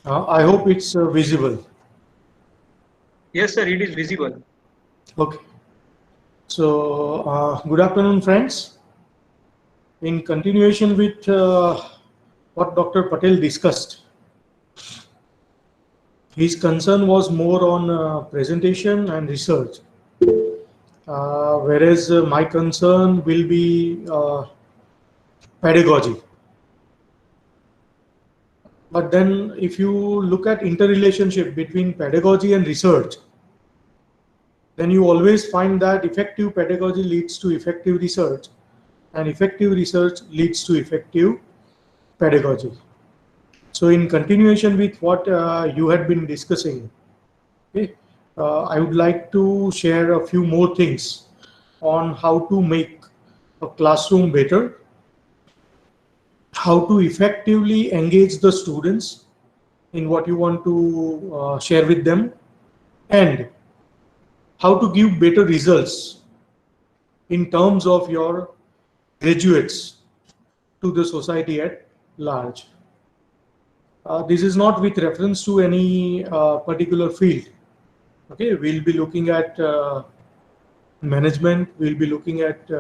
I hope it's visible. Yes, sir, it is visible. Okay. So, good afternoon, friends. In continuation with what Dr. Patel discussed, his concern was more on presentation and research, whereas my concern will be pedagogy. But then, if you look at interrelationship between pedagogy and research, then you always find that effective pedagogy leads to effective research, and effective research leads to effective pedagogy. So, in continuation with what you had been discussing, okay, I would like to share a few more things on how to make a classroom better, how to effectively engage the students in what you want to share with them, and how to give better results in terms of your graduates to the society at large. This is not with reference to any particular field. Okay, we'll be looking at management, we'll be looking at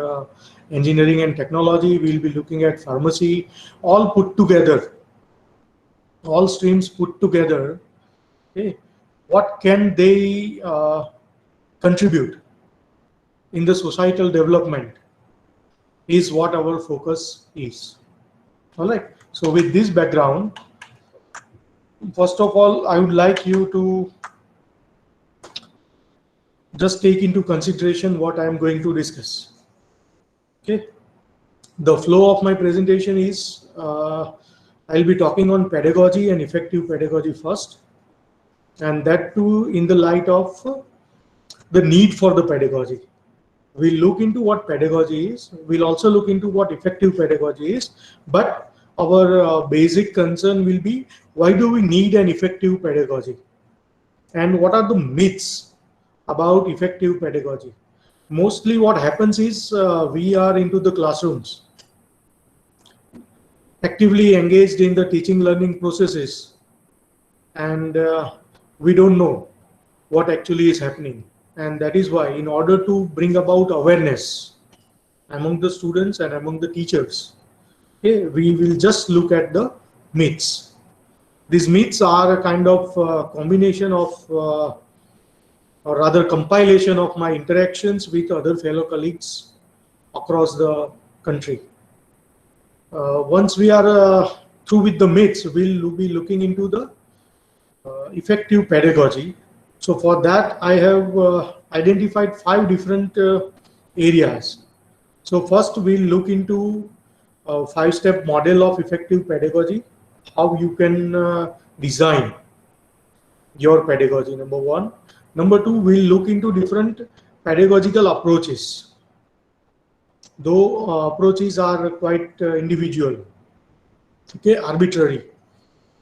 engineering and technology, we'll be looking at pharmacy, all put together, all streams put together. Okay, what can they contribute in the societal development is what our focus is. All right. So with this background, first of all, I would like you to just take into consideration what I am going to discuss. Okay. The flow of my presentation is I'll be talking on pedagogy and effective pedagogy first, and that too in the light of the need for the pedagogy. We'll look into what pedagogy is. We'll also look into what effective pedagogy is. But our basic concern will be, why do we need an effective pedagogy? And what are the myths about effective pedagogy? Mostly what happens is we are into the classrooms, actively engaged in the teaching learning processes, and we don't know what actually is happening. And that is why, in order to bring about awareness among the students and among the teachers, okay, we will just look at the myths. These myths are a kind of combination of, or rather compilation of my interactions with other fellow colleagues across the country. Once we are through with the myths, we'll be looking into the effective pedagogy. So for that, I have identified 5 different areas. So first, we'll look into a 5-step model of effective pedagogy, how you can design your pedagogy, number one. Number two, we'll look into different pedagogical approaches, though approaches are quite individual, okay, arbitrary.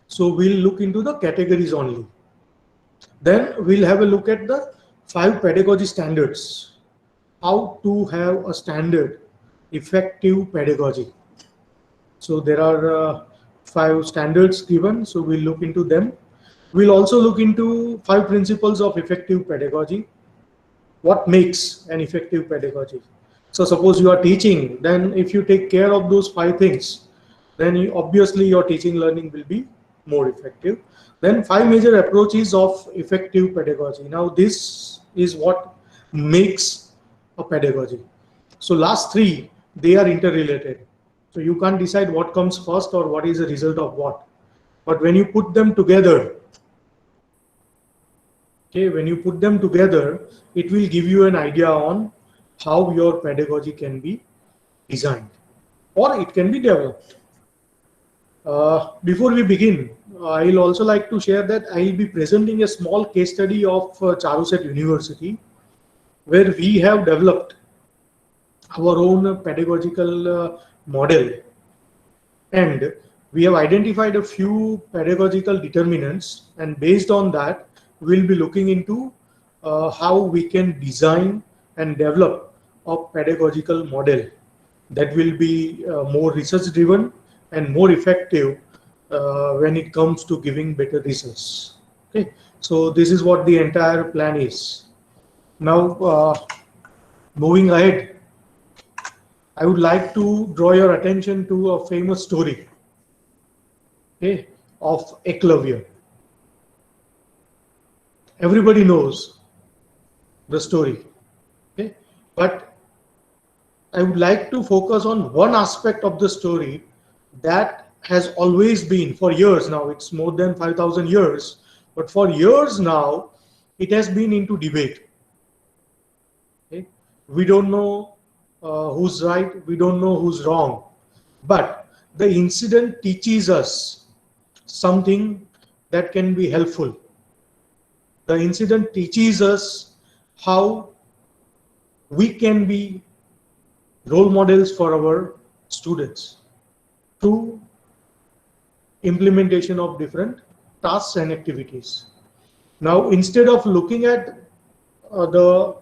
So we'll look into the categories only. Then we'll have a look at the 5 pedagogy standards, how to have a standard effective pedagogy. So there are 5 standards given, so we'll look into them. We'll also look into 5 principles of effective pedagogy. What makes an effective pedagogy? So suppose you are teaching, then if you take care of those 5 things, then obviously your teaching learning will be more effective. Then 5 major approaches of effective pedagogy. Now this is what makes a pedagogy. So last 3, they are interrelated. So you can't decide what comes first or what is the result of what. But when you put them together, okay, when you put them together, it will give you an idea on how your pedagogy can be designed or it can be developed. Before we begin, I'll also like to share that I'll be presenting a small case study of Charuset University, where we have developed our own pedagogical model, and we have identified a few pedagogical determinants, and based on that we'll be looking into how we can design and develop a pedagogical model that will be more research driven and more effective when it comes to giving better results. Okay, so this is what the entire plan is. Now, moving ahead, I would like to draw your attention to a famous story, okay, of Eklavya. Everybody knows the story, okay, but I would like to focus on one aspect of the story that has always been for years now. It's more than 5,000 years, but for years now, it has been into debate. Okay? We don't know who's right, we don't know who's wrong, but the incident teaches us something that can be helpful. The incident teaches us how we can be role models for our students through implementation of different tasks and activities. Now, instead of looking at the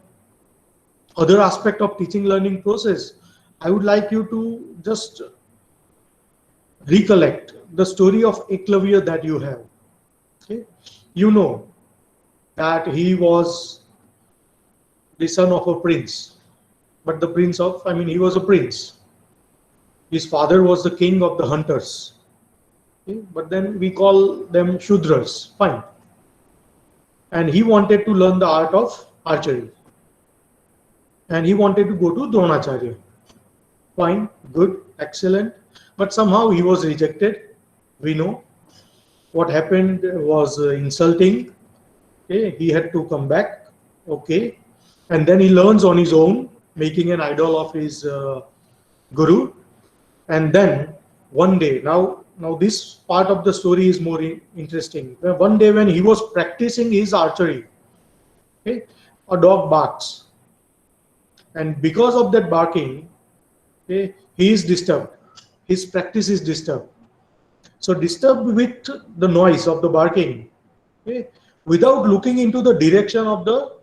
other aspect of teaching learning process, I would like you to just recollect the story of Eklavya that you have. Okay? You know that he was the son of a prince, but the prince of, I mean, he was a prince. His father was the king of the hunters. Okay? But then we call them Shudras, fine. And he wanted to learn the art of archery. And he wanted to go to Dronacharya. Fine, good, excellent. But somehow he was rejected. We know what happened was insulting. Okay, he had to come back. Okay, and then he learns on his own, making an idol of his guru. And then one day, now this part of the story is more interesting. One day when he was practicing his archery, okay, a dog barks. And because of that barking, okay, he is disturbed. His practice is disturbed. So disturbed with the noise of the barking, okay, without looking into the direction of the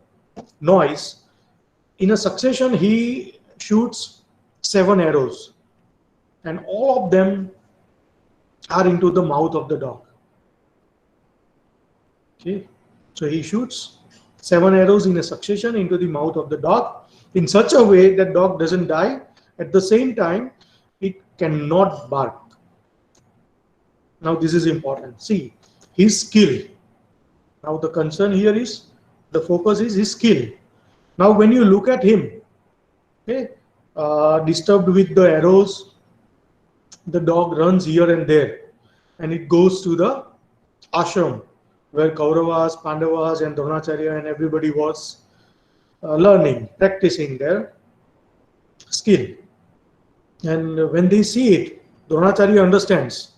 noise, in a succession he shoots 7 arrows, and all of them are into the mouth of the dog. Okay, so he shoots 7 arrows in a succession into the mouth of the dog in such a way that dog doesn't die. At the same time, it cannot bark. Now this is important. See, his skill. Now the concern here is, the focus is his skill. Now when you look at him, okay, disturbed with the arrows, the dog runs here and there, and it goes to the ashram where Kauravas, Pandavas and Dronacharya and everybody was learning, practicing their skill. And when they see it, Dronacharya understands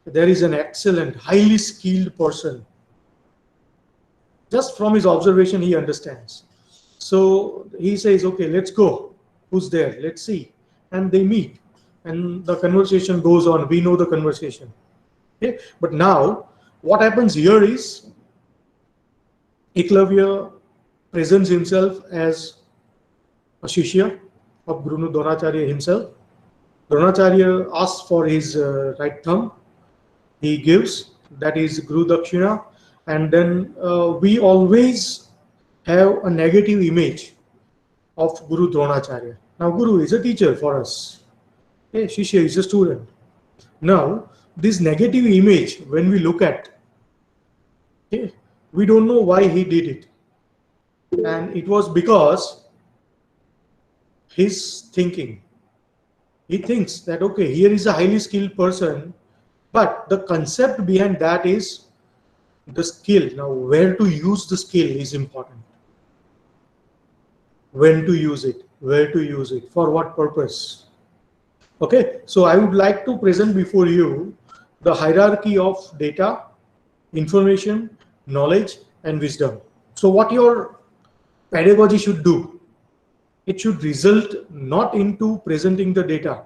there is an excellent, highly skilled person. Just from his observation, he understands. So he says, okay, let's go. Who's there? Let's see. And they meet. And the conversation goes on. We know the conversation. Okay? But now, what happens here is, Eklavya presents himself as a Shishya of Guru Dronacharya himself. Dronacharya asks for his right thumb. He gives, that is Guru Dakshina. And then we always have a negative image of Guru Dronacharya. Now Guru is a teacher for us. Okay, Shishya is a student. Now this negative image, when we look at, okay, we don't know why he did it. And it was because his thinking. He thinks that, okay, here is a highly skilled person, but the concept behind that is the skill. Now, where to use the skill is important. When to use it, where to use it, for what purpose. Okay, so I would like to present before you the hierarchy of data, information, knowledge, and wisdom. So what your pedagogy should do, it should result not into presenting the data,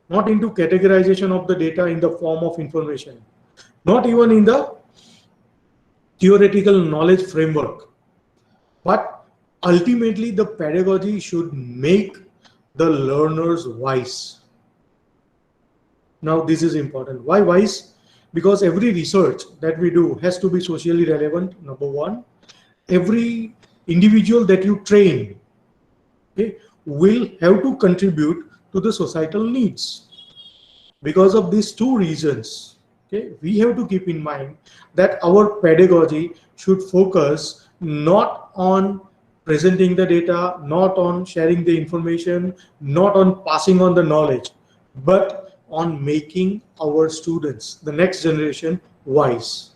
not into categorization of the data in the form of information, not even in the theoretical knowledge framework, but ultimately the pedagogy should make the learners wise. Now this is important. Why wise? because every research that we do has to be socially relevant, number one. Every individual that you train, okay, will have to contribute to the societal needs. Because of these two reasons, okay, we have to keep in mind that our pedagogy should focus not on presenting the data, not on sharing the information, not on passing on the knowledge, but on making our students, the next generation, wise.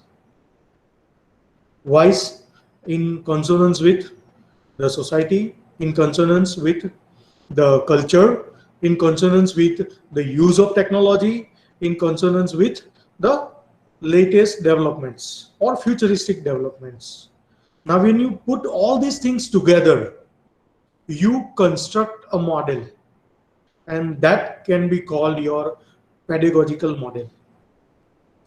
Wise in consonance with the society, in consonance with the culture, in consonance with the use of technology, in consonance with the latest developments or futuristic developments. Now, when you put all these things together, you construct a model, and that can be called your pedagogical model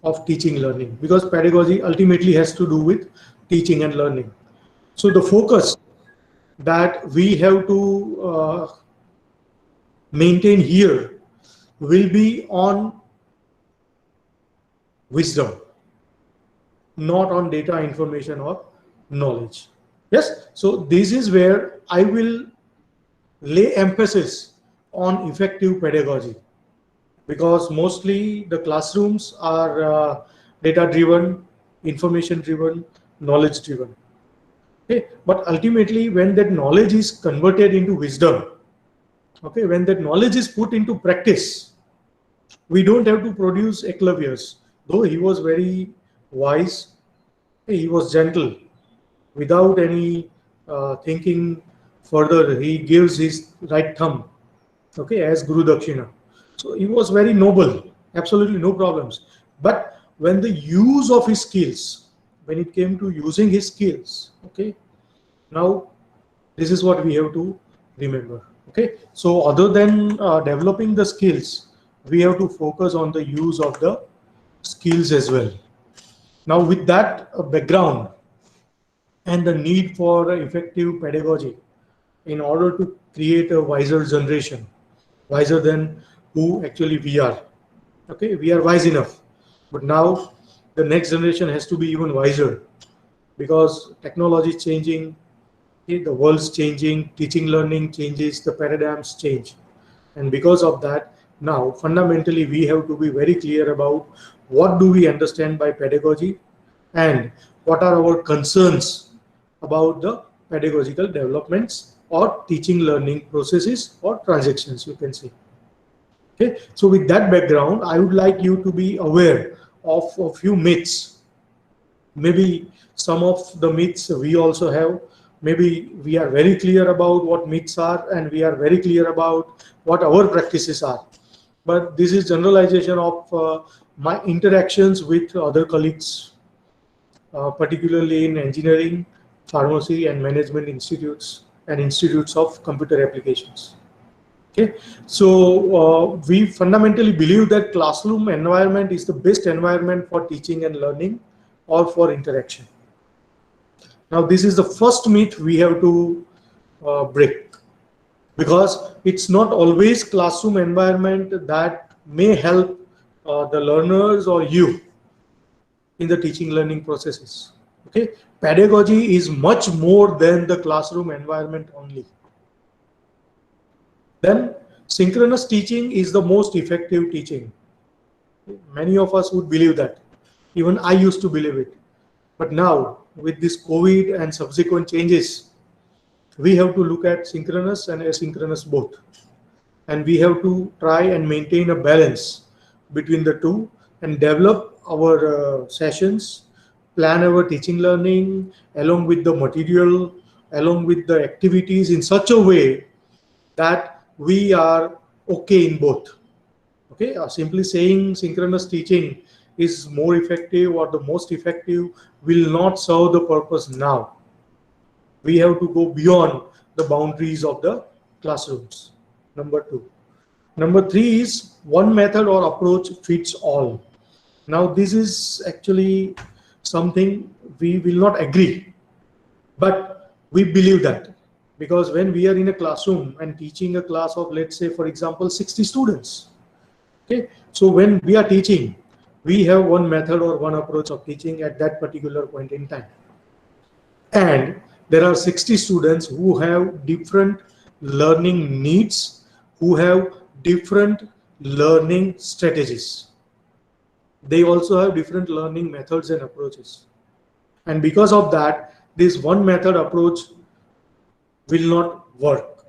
of teaching learning, because pedagogy ultimately has to do with teaching and learning. So the focus that we have to maintain here will be on wisdom, not on data, information, or knowledge. Yes, so this is where I will lay emphasis on effective pedagogy, because mostly the classrooms are data driven, information driven, knowledge driven. Okay, but ultimately when that knowledge is converted into wisdom, okay, when that knowledge is put into practice, we don't have to produce Eclavius. Though he was very wise, he was gentle, without any thinking further, he gives his right thumb, okay, as Guru Dakshina. So he was very noble, absolutely no problems. But when the use of his skills, when it came to using his skills, okay, now this is what we have to remember. Okay, so other than developing the skills, we have to focus on the use of the skills as well. Now, with that background and the need for effective pedagogy in order to create a wiser generation, wiser than who actually we are. Okay, we are wise enough, but now the next generation has to be even wiser, because technology is changing, okay, the world's changing, teaching learning changes, the paradigms change. And because of that, now fundamentally we have to be very clear about what do we understand by pedagogy and what are our concerns about the pedagogical developments or teaching learning processes or transactions, you can say. Okay, so with that background, I would like you to be aware of a few myths. Maybe some of the myths we also have. Maybe we are very clear about what myths are, and we are very clear about what our practices are. But this is generalization of my interactions with other colleagues, particularly in engineering, pharmacy, and management institutes and institutes of computer applications. Okay, so we fundamentally believe that classroom environment is the best environment for teaching and learning or for interaction. Now, this is the first myth we have to break, because it's not always classroom environment that may help the learners or you in the teaching learning processes. Okay, pedagogy is much more than the classroom environment only. Then synchronous teaching is the most effective teaching. Many of us would believe that. Even I used to believe it. But now, with this COVID and subsequent changes, we have to look at synchronous and asynchronous both. And we have to try and maintain a balance between the two and develop our sessions, plan our teaching learning along with the material, along with the activities in such a way that we are okay in both. Okay, simply saying synchronous teaching is more effective or the most effective will not serve the purpose now. We have to go beyond the boundaries of the classrooms. Number two. Number three is one method or approach fits all. Now, this is actually something we will not agree, but we believe that, because when we are in a classroom and teaching a class of, let's say, for example, 60 students, okay, so when we are teaching, We have one method or one approach of teaching at that particular point in time. And there are 60 students who have different learning needs, who have different learning strategies. They also have different learning methods and approaches. And because of that, this one method approach will not work.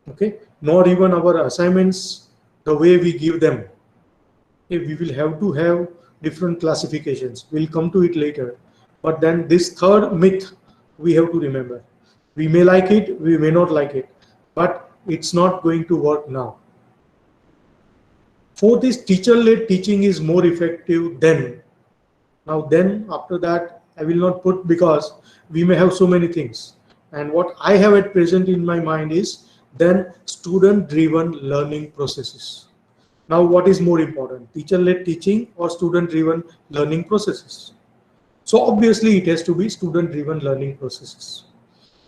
Okay, not even our assignments, the way we give them. We will have to have different classifications. We'll come to it later. But then this third myth we have to remember. We may like it, we may not like it, but it's not going to work now. For this, teacher-led teaching is more effective than. Now then, after that, I will not put, because we may have so many things. And what I have at present in my mind is then student-driven learning processes. Now, what is more important, teacher-led teaching or student-driven learning processes? So obviously it has to be student-driven learning processes.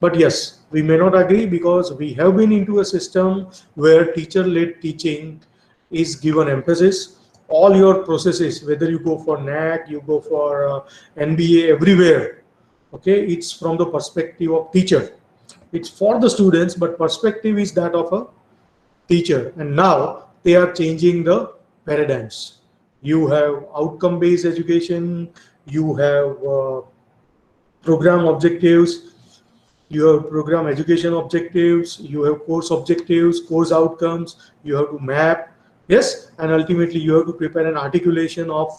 But yes, we may not agree, because we have been into a system where teacher-led teaching is given emphasis. All your processes, whether you go for NAC, you go for NBA, everywhere, okay, it's from the perspective of teacher. It's for the students, but perspective is that of a teacher. And now they are changing the paradigms. You have outcome-based education, you have program objectives, you have program education objectives, you have course objectives, course outcomes, you have to map, yes, and ultimately you have to prepare an articulation of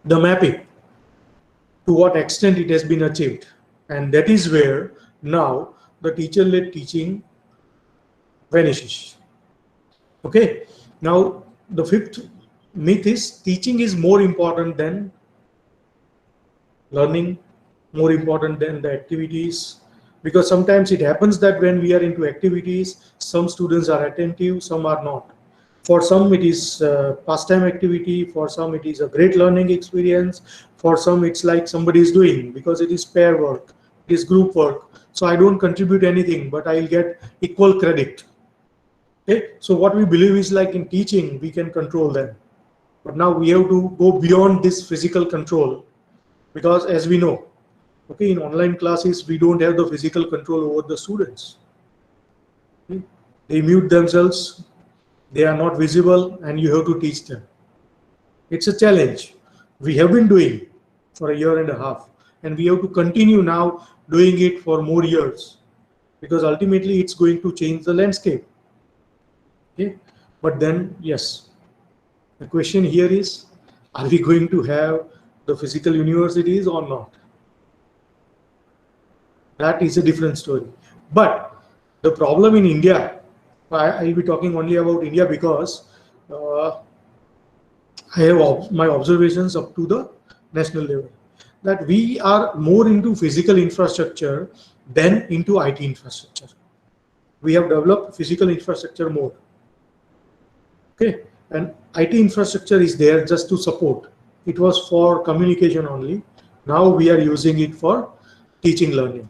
the mapping, to what extent it has been achieved. And that is where now the teacher-led teaching vanishes. Okay, now the fifth myth is teaching is more important than learning, more important than the activities. Because sometimes it happens that when we are into activities, some students are attentive, some are not. For some it is pastime activity, for some it is a great learning experience, for some it's like somebody is doing, because it is pair work, it is group work. So I don't contribute anything, but I'll get equal credit. Okay, so what we believe is, like in teaching, we can control them. But now we have to go beyond this physical control, because as we know, okay, in online classes, we don't have the physical control over the students. Okay? They mute themselves, they are not visible, and you have to teach them. It's a challenge. We have been doing for a year and a half, and we have to continue now doing it for more years, because ultimately it's going to change the landscape. Okay? But then, yes, the question here is, are we going to have the physical universities or not? That is a different story. But the problem in India, I'll be talking only about India, because I have my observations up to the national level, that we are more into physical infrastructure than into IT infrastructure. We have developed physical infrastructure more. Okay, and IT infrastructure is there just to support. It was for communication only. Now we are using it for teaching, learning.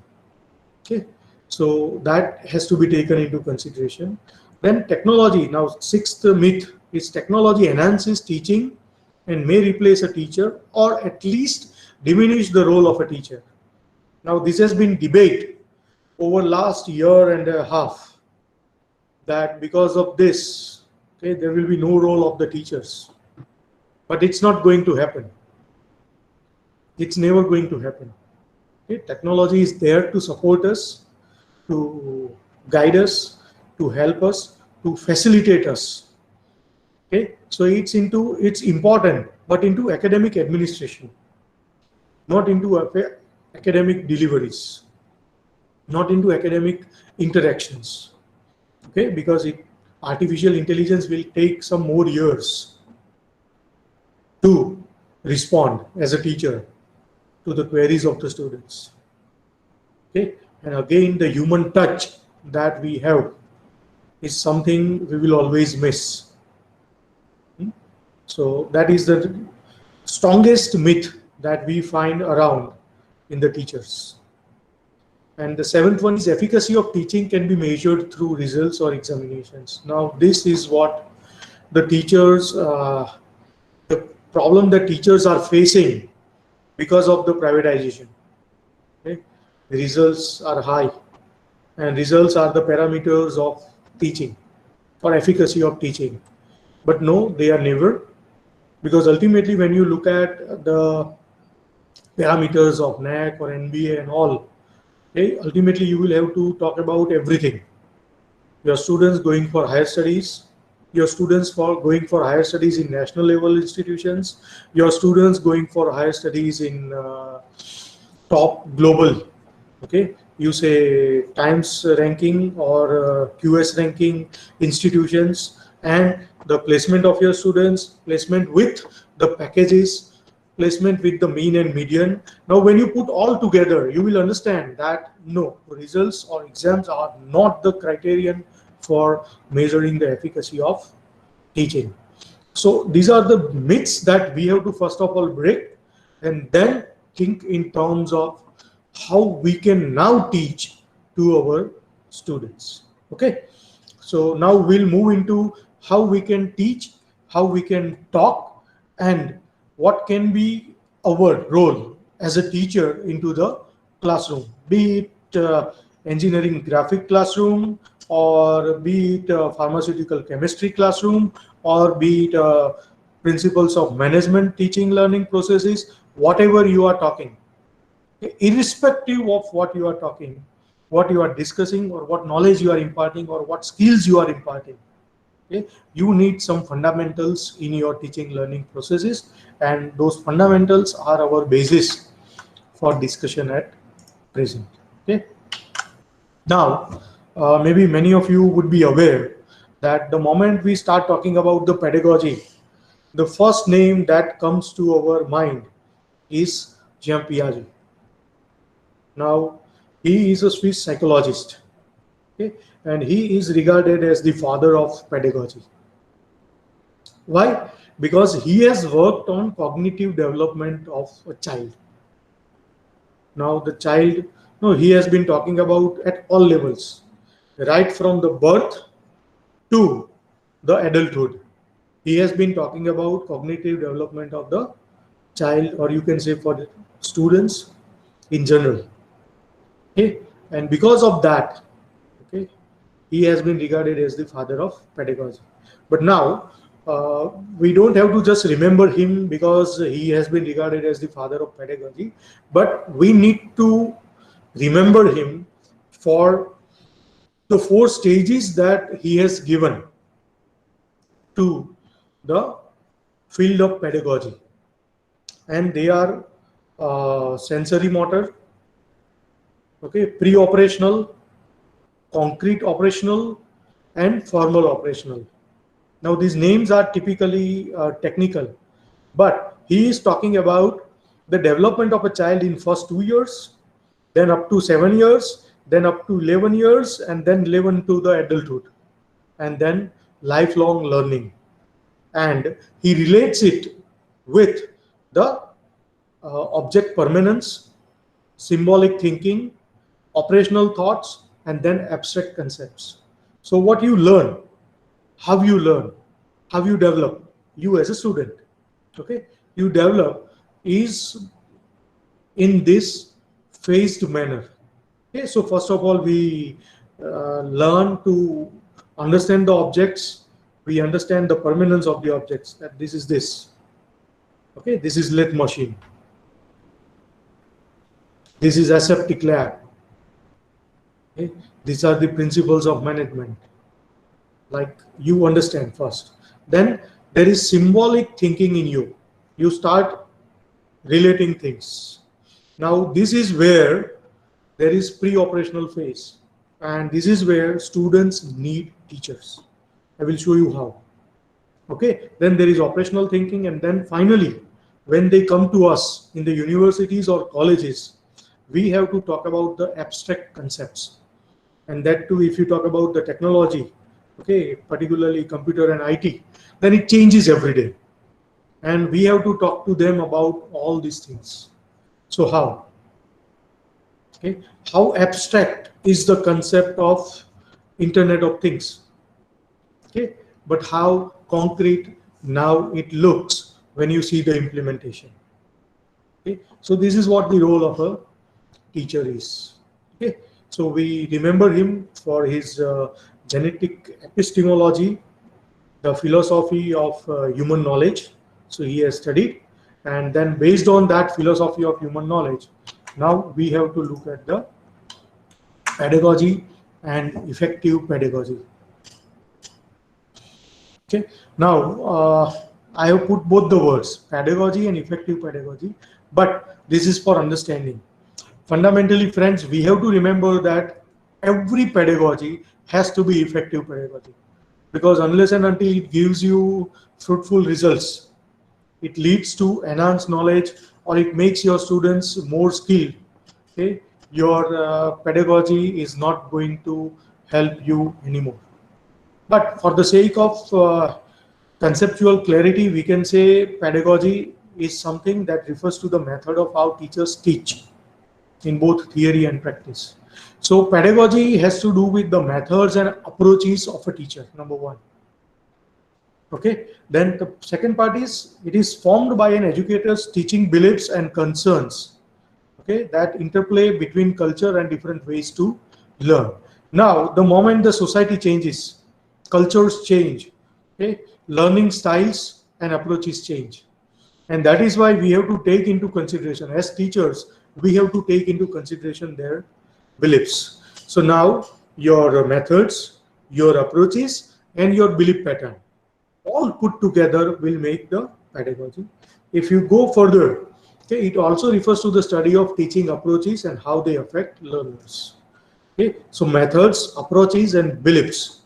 Okay, so that has to be taken into consideration. Then technology. Now, sixth myth is technology enhances teaching and may replace a teacher, or at least diminish the role of a teacher. Now, this has been debate over last year and a half, that because of this, okay, there will be no role of the teachers. But it's not going to happen. It's never going to happen. Okay? Technology is there to support us, to guide us, to help us, to facilitate us. Okay? So it's important, but into academic administration, not into academic deliveries, not into academic interactions. Okay? Because artificial intelligence will take some more years to respond as a teacher to the queries of the students. Okay, and again, the human touch that we have is something we will always miss. So that is the strongest myth that we find around in the teachers. And the seventh one is efficacy of teaching can be measured through results or examinations. Now, this is what the teachers, the problem that teachers are facing because of the privatization. Okay? The results are high, and results are the parameters of teaching, for efficacy of teaching. But no, they are never, because ultimately when you look at the parameters of NAC or NBA and all, okay, ultimately you will have to talk about everything. Your students going for higher studies, your students for going for higher studies in national level institutions, your students going for higher studies in top global, okay, you say Times ranking or QS ranking institutions, and the placement of your students, placement with the packages, placement with the mean and median. Now when you put all together, you will understand that no, results or exams are not the criterion for measuring the efficacy of teaching. So these are the myths that we have to first of all break, and then think in terms of how we can now teach to our students. Okay, so now we'll move into how we can teach, how we can talk, and what can be our role as a teacher into the classroom, be it engineering graphic classroom, or be it pharmaceutical chemistry classroom, or be it principles of management teaching learning processes, whatever you are talking, irrespective of what you are talking, what you are discussing, or what knowledge you are imparting, or what skills you are imparting, okay, you need some fundamentals in your teaching learning processes, and those fundamentals are our basis for discussion at present. Okay, now maybe many of you would be aware that the moment we start talking about the pedagogy, the first name that comes to our mind is Jean Piaget. Now, he is a Swiss psychologist, okay, and he is regarded as the father of pedagogy. Why? Because he has worked on cognitive development of a child. Now, the child, no, he has been talking about at all levels, right from the birth to the adulthood. He has been talking about cognitive development of the child, or you can say for the students in general. Okay, and because of that, okay, he has been regarded as the father of pedagogy. But now we don't have to just remember him because he has been regarded as the father of pedagogy, but we need to remember him for the 4 stages that he has given to the field of pedagogy, and they are sensory motor, okay, pre-operational, concrete operational, and formal operational. Now these names are typically technical, but he is talking about the development of a child in first 2 years, then up to 7 years, then up to 11 years, and then 11 to the adulthood, and then lifelong learning. And he relates it with the object permanence, symbolic thinking, operational thoughts, and then abstract concepts. So what you learn, how you learn, how you develop, you as a student, okay, you develop is in this phased manner. Okay, so first of all, we learn to understand the objects. We understand the permanence of the objects, that this is this. Okay, this is lathe machine. This is aseptic lab. Okay, these are the principles of management. Like you understand first. Then there is symbolic thinking in you. You start relating things. Now this is where there is pre-operational phase, and this is where students need teachers. I will show you how. Okay, then there is operational thinking, and then finally when they come to us in the universities or colleges, we have to talk about the abstract concepts. And that too, if you talk about the technology, okay, particularly computer and IT, then it changes every day, and we have to talk to them about all these things. So how? Okay, how abstract is the concept of Internet of Things? Okay, but how concrete now it looks when you see the implementation. Okay, so this is what the role of a teacher is. Okay, so we remember him for his genetic epistemology, the philosophy of human knowledge. So he has studied, and then based on that philosophy of human knowledge, now we have to look at the pedagogy and effective pedagogy. Okay, now I have put both the words, pedagogy and effective pedagogy, but this is for understanding. Fundamentally, friends, we have to remember that every pedagogy has to be effective pedagogy, because unless and until it gives you fruitful results, it leads to enhanced knowledge, or it makes your students more skilled, okay, your pedagogy is not going to help you anymore. But for the sake of conceptual clarity, we can say pedagogy is something that refers to the method of how teachers teach in both theory and practice. So pedagogy has to do with the methods and approaches of a teacher, number one. Okay, then the second part is, it is formed by an educator's teaching beliefs and concerns, okay, that interplay between culture and different ways to learn. Now, the moment the society changes, cultures change, okay, learning styles and approaches change. And that is why we have to take into consideration, as teachers, we have to take into consideration their beliefs. So now your methods, your approaches, and your belief pattern, all put together will make the pedagogy. If you go further, okay, it also refers to the study of teaching approaches and how they affect learners. Okay, so methods, approaches, and beliefs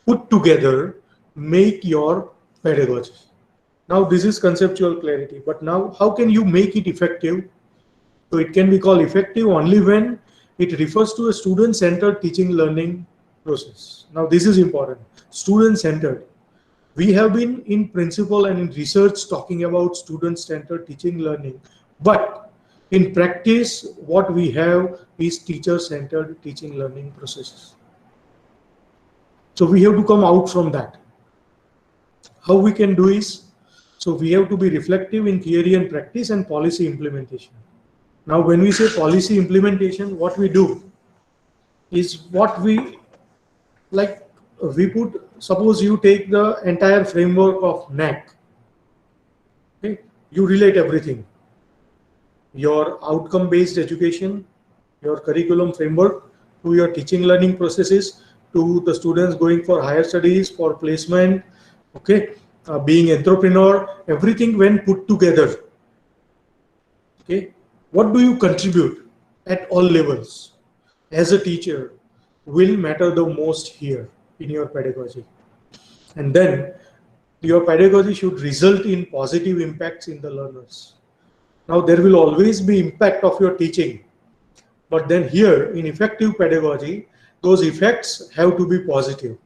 put together make your pedagogy. Now this is conceptual clarity, but now how can you make it effective? So it can be called effective only when it refers to a student-centered teaching learning process. Now this is important, student-centered. We have been in principle and in research talking about student-centered teaching learning, but in practice, what we have is teacher-centered teaching learning processes. So we have to come out from that. How we can do is, so we have to be reflective in theory and practice and policy implementation. Now, when we say policy implementation, what we do is what we, like we put, suppose you take the entire framework of NAAC, okay, you relate everything, your outcome-based education, your curriculum framework, to your teaching learning processes, to the students going for higher studies, for placement, okay, being entrepreneur, everything when put together, okay, what do you contribute at all levels as a teacher will matter the most here in your pedagogy. And then your pedagogy should result in positive impacts in the learners. Now there will always be impact of your teaching, but then here in effective pedagogy, those effects have to be positive.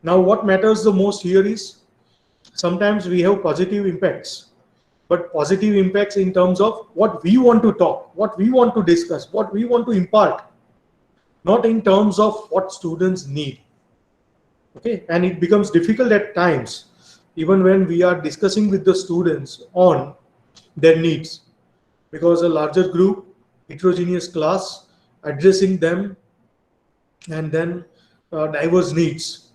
Now what matters the most here is, sometimes we have positive impacts, but positive impacts in terms of what we want to talk, what we want to discuss, what we want to impart, not in terms of what students need. Okay, and it becomes difficult at times, even when we are discussing with the students on their needs, because a larger group, heterogeneous class, addressing them, and then diverse needs.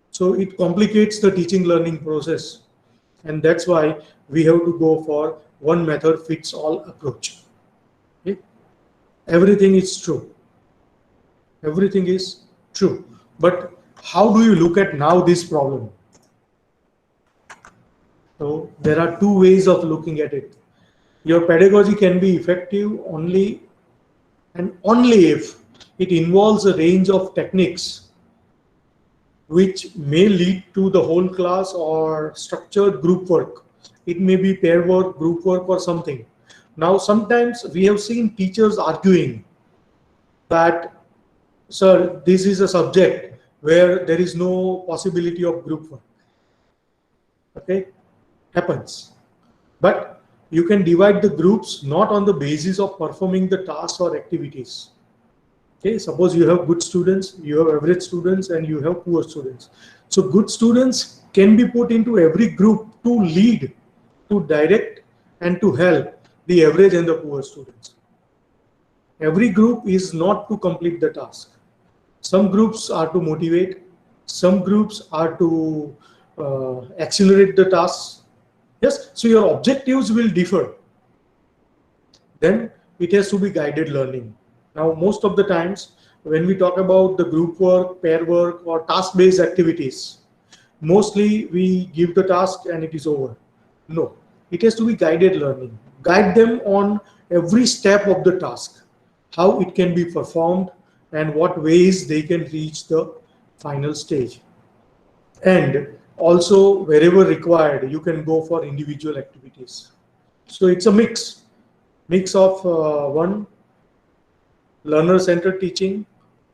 So it complicates the teaching learning process. And that's why we have to go for one method fits all approach. Okay? Everything is true. Everything is true. But how do you look at now this problem? So there are two ways of looking at it. Your pedagogy can be effective only and only if it involves a range of techniques which may lead to the whole class or structured group work. It may be pair work, group work, or something. Now, sometimes we have seen teachers arguing that, sir, this is a subject where there is no possibility of group work. Okay, happens. But you can divide the groups not on the basis of performing the tasks or activities. Okay, suppose you have good students, you have average students, and you have poor students. So good students can be put into every group to lead to direct and to help the average and the poor students. Every group is not to complete the task. Some groups are to motivate, some groups are to accelerate the tasks. Yes, so your objectives will differ. Then it has to be guided learning. Now, most of the times when we talk about the group work, pair work, or task-based activities, mostly we give the task and it is over. No, it has to be guided learning. Guide them on every step of the task, how it can be performed, and what ways they can reach the final stage. And also, wherever required, you can go for individual activities. So it's a mix of one, learner-centered teaching,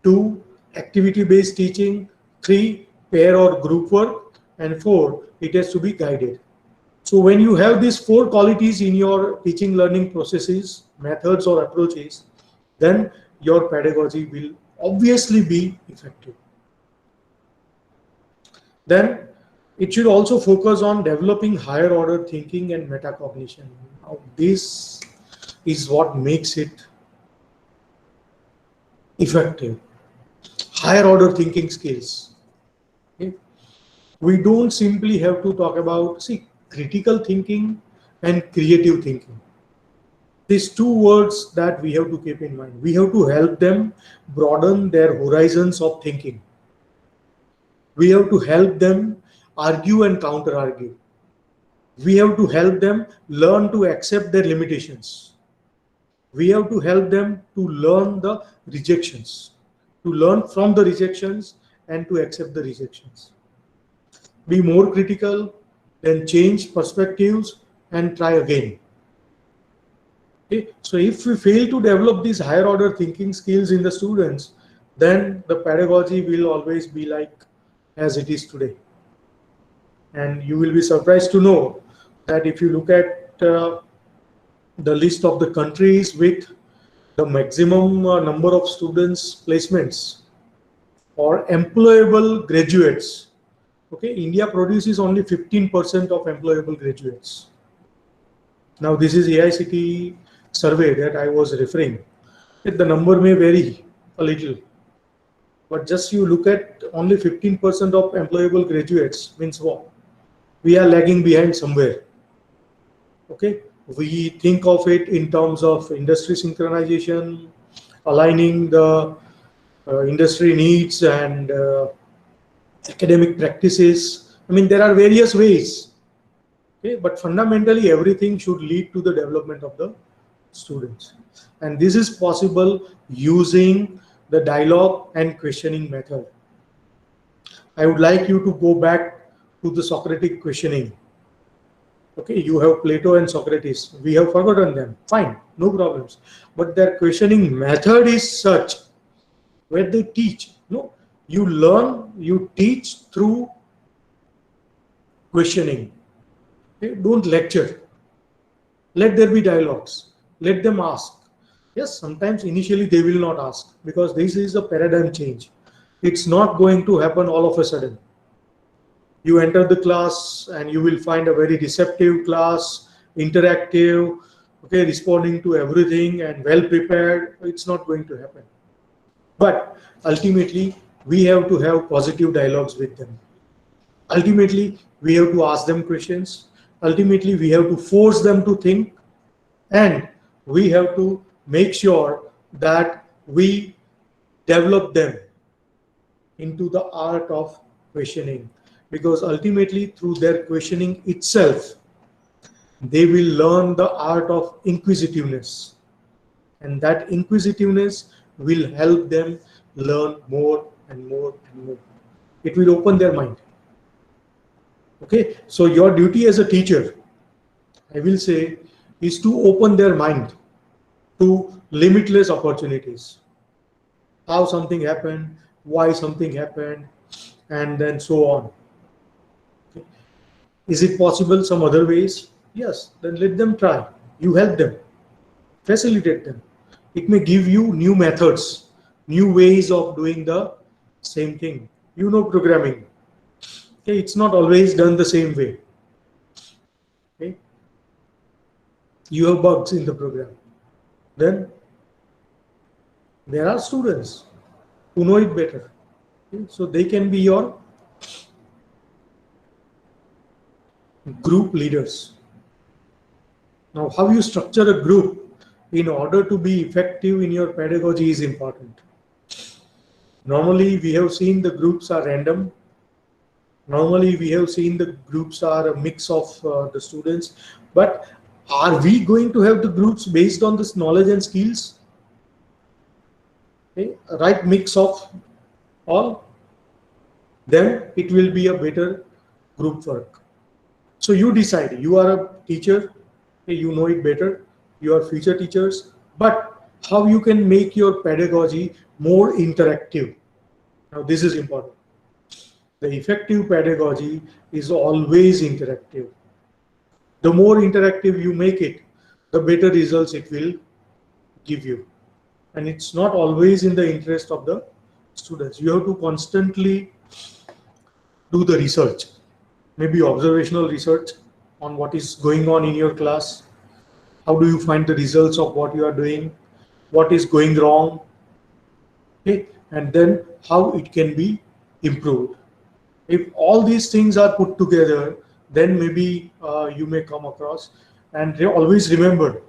two, activity-based teaching, three, pair or group work, and four, it has to be guided. So when you have these four qualities in your teaching learning processes, methods or approaches, then your pedagogy will obviously be effective. Then it should also focus on developing higher order thinking and metacognition. Now, this is what makes it effective. Higher order thinking skills. Okay? We don't simply have to talk about, see, critical thinking and creative thinking. These two words that we have to keep in mind. We have to help them broaden their horizons of thinking. We have to help them argue and counter argue. We have to help them learn to accept their limitations. We have to help them to learn the rejections, to learn from the rejections and to accept the rejections. Be more critical, then change perspectives and try again. Okay? So if we fail to develop these higher order thinking skills in the students, then the pedagogy will always be like as it is today. And you will be surprised to know that if you look at the list of the countries with the maximum number of students placements or employable graduates, okay, India produces only 15% of employable graduates. Now this is AICTE survey that I was referring. The number may vary a little, but just you look at only 15% of employable graduates means what? We are lagging behind somewhere. Okay, we think of it in terms of industry synchronization, aligning the industry needs and academic practices. I mean, there are various ways. Okay, but fundamentally everything should lead to the development of the students, and this is possible using the dialogue and questioning method. I would like you to go back to the Socratic questioning. Okay, you have Plato and Socrates. We have forgotten them. Fine, no problems. But their questioning method is such where they teach. No, you learn, you teach through questioning. Okay? Don't lecture. Let there be dialogues. Let them ask. Yes, sometimes initially they will not ask because this is a paradigm change. It's not going to happen all of a sudden. You enter the class and you will find a very receptive class, interactive, okay, responding to everything and well prepared. It's not going to happen. But ultimately, we have to have positive dialogues with them. Ultimately, we have to ask them questions. Ultimately, we have to force them to think, and we have to make sure that we develop them into the art of questioning, because ultimately through their questioning itself they will learn the art of inquisitiveness, and that inquisitiveness will help them learn more and more and more. It will open their mind. Okay, so your duty as a teacher, I will say, is to open their mind to limitless opportunities. How something happened, why something happened, and then so on. Okay. Is it possible some other ways? Yes, then let them try. You help them, facilitate them. It may give you new methods, new ways of doing the same thing. You know programming. Okay, it's not always done the same way. Okay. you have bugs in the program, then there are students who know it better. Okay? So they can be your group leaders. Now, how you structure a group in order to be effective in your pedagogy is important. Normally, we have seen the groups are random. Normally, we have seen the groups are a mix of the students. But are we going to have the groups based on this knowledge and skills? Okay? A right mix of all, then it will be a better group work. So you decide. You are a teacher, you know it better. You are future teachers, but how you can make your pedagogy more interactive. Now this is important. The effective pedagogy is always interactive. The more interactive you make it, the better results it will give you. And it's not always in the interest of the students. You have to constantly do the research, maybe observational research on what is going on in your class. How do you find the results of what you are doing? What is going wrong? Okay, and then how it can be improved. If all these things are put together, then maybe you may come across. And always remember,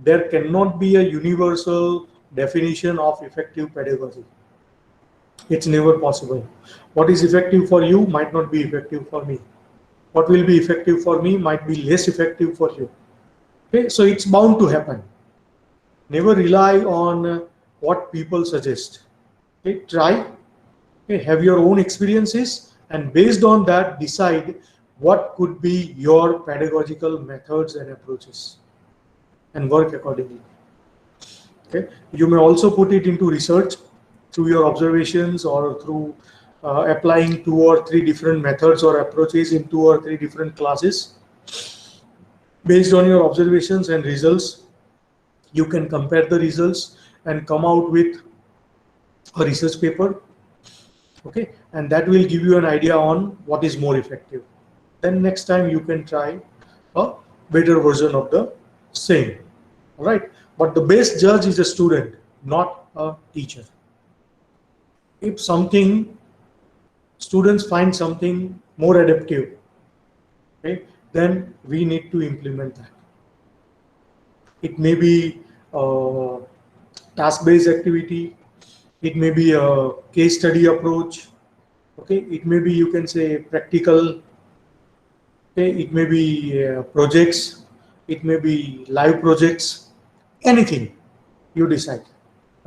there cannot be a universal definition of effective pedagogy. It's never possible. What is effective for you might not be effective for me. What will be effective for me might be less effective for you. Okay, so it's bound to happen. Never rely on what people suggest. Okay, try, okay, have your own experiences, and based on that, decide what could be your pedagogical methods and approaches, and work accordingly. Okay, you may also put it into research through your observations or through applying 2 or 3 different methods or approaches in 2 or 3 different classes. Based on your observations and results, you can compare the results and come out with a research paper. Okay, and that will give you an idea on what is more effective. Then next time you can try a better version of the same. All right, but the best judge is a student, not a teacher. If students find something more adaptive, okay, then we need to implement that. It may be a task-based activity, it may be a case study approach, okay, it may be, you can say, practical, okay, it may be projects, it may be live projects, anything you decide.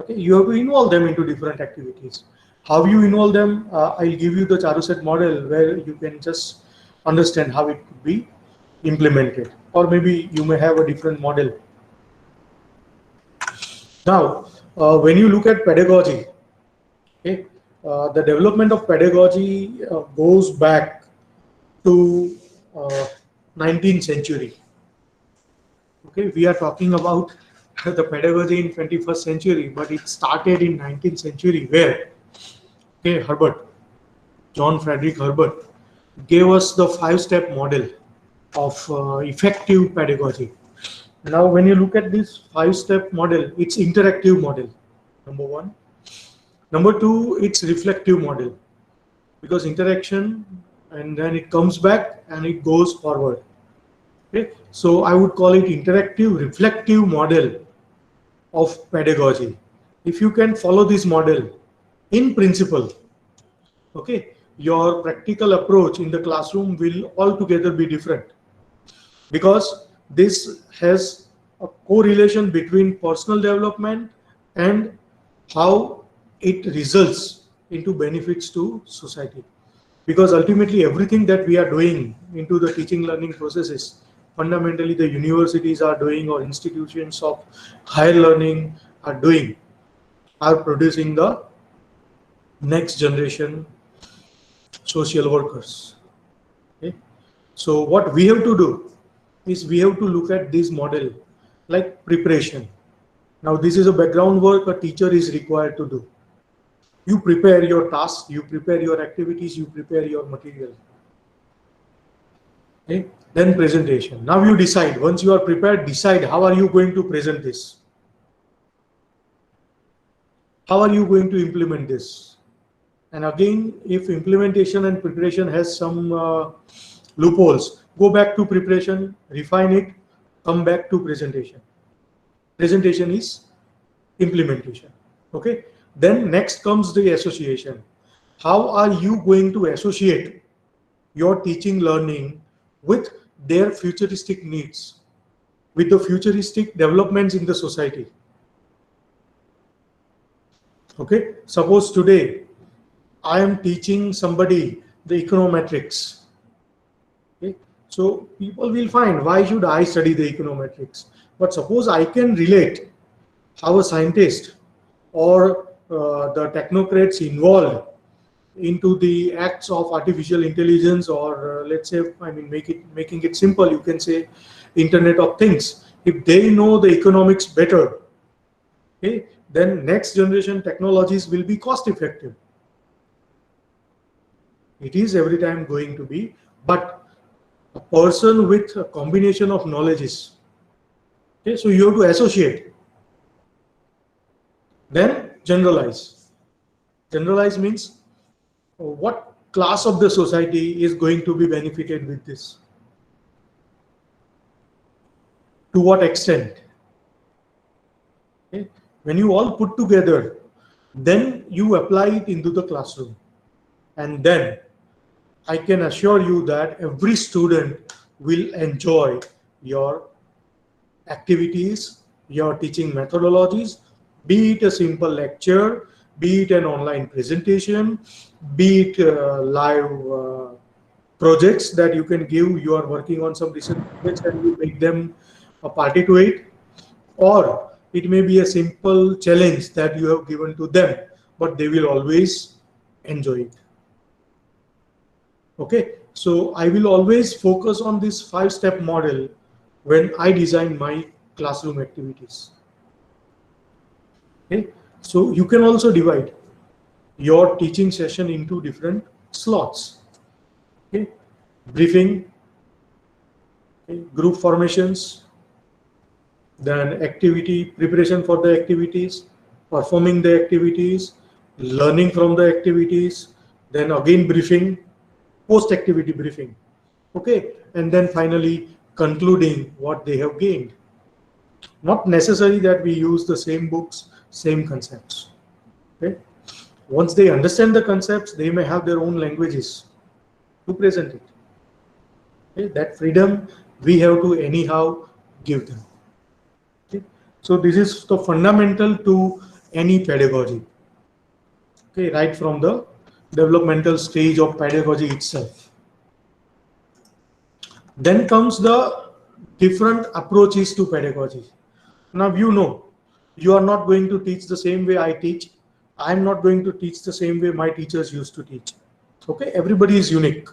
Okay, you have to involve them into different activities. How you involve them, I'll give you the Charuset model where you can just understand how it could be implemented, or maybe you may have a different model. Now, when you look at pedagogy, okay, the development of pedagogy goes back to 19th century. Okay, we are talking about the pedagogy in 21st century, but it started in 19th century where, okay, Herbert, John Frederick Herbert, gave us the 5-step model of effective pedagogy. Now, when you look at this 5-step model, it's interactive model, number 1. Number 2, it's reflective model, because interaction and then it comes back and it goes forward. Okay, so I would call it interactive reflective model of pedagogy. If you can follow this model in principle, okay, your practical approach in the classroom will altogether be different, because this has a correlation between personal development and how it results into benefits to society. Because ultimately everything that we are doing into the teaching learning processes, fundamentally the universities are doing, or institutions of higher learning are doing, are producing the next generation social workers. Okay? So what we have to do is we have to look at this model like preparation. Now this is a background work a teacher is required to do. You prepare your tasks, you prepare your activities, you prepare your material. Okay, then presentation. Now you decide, once you are prepared, decide how are you going to present this? How are you going to implement this? And again, if implementation and preparation has some loopholes, go back to preparation, refine it, come back to presentation. Presentation is implementation. Okay. Then next comes the association. How are you going to associate your teaching learning with their futuristic needs, with the futuristic developments in the society? Okay. Suppose today I am teaching somebody the econometrics. Okay. So people will find, why should I study the econometrics? But suppose I can relate how a scientist or the technocrats involved into the acts of artificial intelligence, or let's say, I mean, making it simple, you can say Internet of Things. If they know the economics better, okay, then next generation technologies will be cost effective. It is every time going to be, but a person with a combination of knowledges. Okay, so you have to associate. Then generalize. Generalize means what class of the society is going to be benefited with this? To what extent? Okay. When you all put together, then you apply it into the classroom. And then I can assure you that every student will enjoy your activities, your teaching methodologies, be it a simple lecture, be it an online presentation, be it live projects that you can give. You are working on some research projects and you make them a party to it, or it may be a simple challenge that you have given to them, but they will always enjoy it. Okay, so I will always focus on this 5-step model when I design my classroom activities. Okay, so you can also divide your teaching session into different slots. Okay, briefing, okay, group formations, then activity preparation for the activities, performing the activities, learning from the activities, then again briefing, post activity briefing. Okay, and then finally concluding what they have gained. Not necessary that we use the same books, same concepts. Okay, once they understand the concepts, they may have their own languages to present it. Okay, that freedom we have to anyhow give them. Okay, so this is the fundamental to any pedagogy. Okay, right from the developmental stage of pedagogy itself. Then comes the different approaches to pedagogy. Now you are not going to teach the same way I teach. I'm not going to teach the same way my teachers used to teach. Okay, everybody is unique,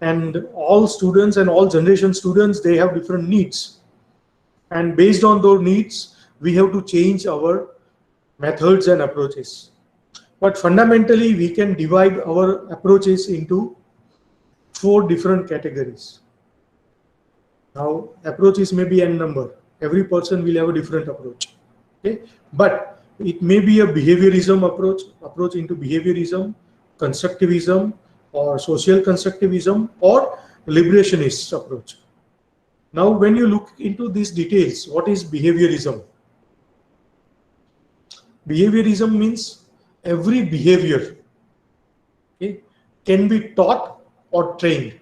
and all students and all generation students, they have different needs, and based on those needs we have to change our methods and approaches. But fundamentally we can divide our approaches into 4 different categories. Now approaches may be n number, every person will have a different approach. Okay, but it may be a behaviorism approach into behaviorism, constructivism, or social constructivism, or liberationist approach. Now when you look into these details, what is behaviorism? Behaviorism means every behavior, okay, can be taught or trained.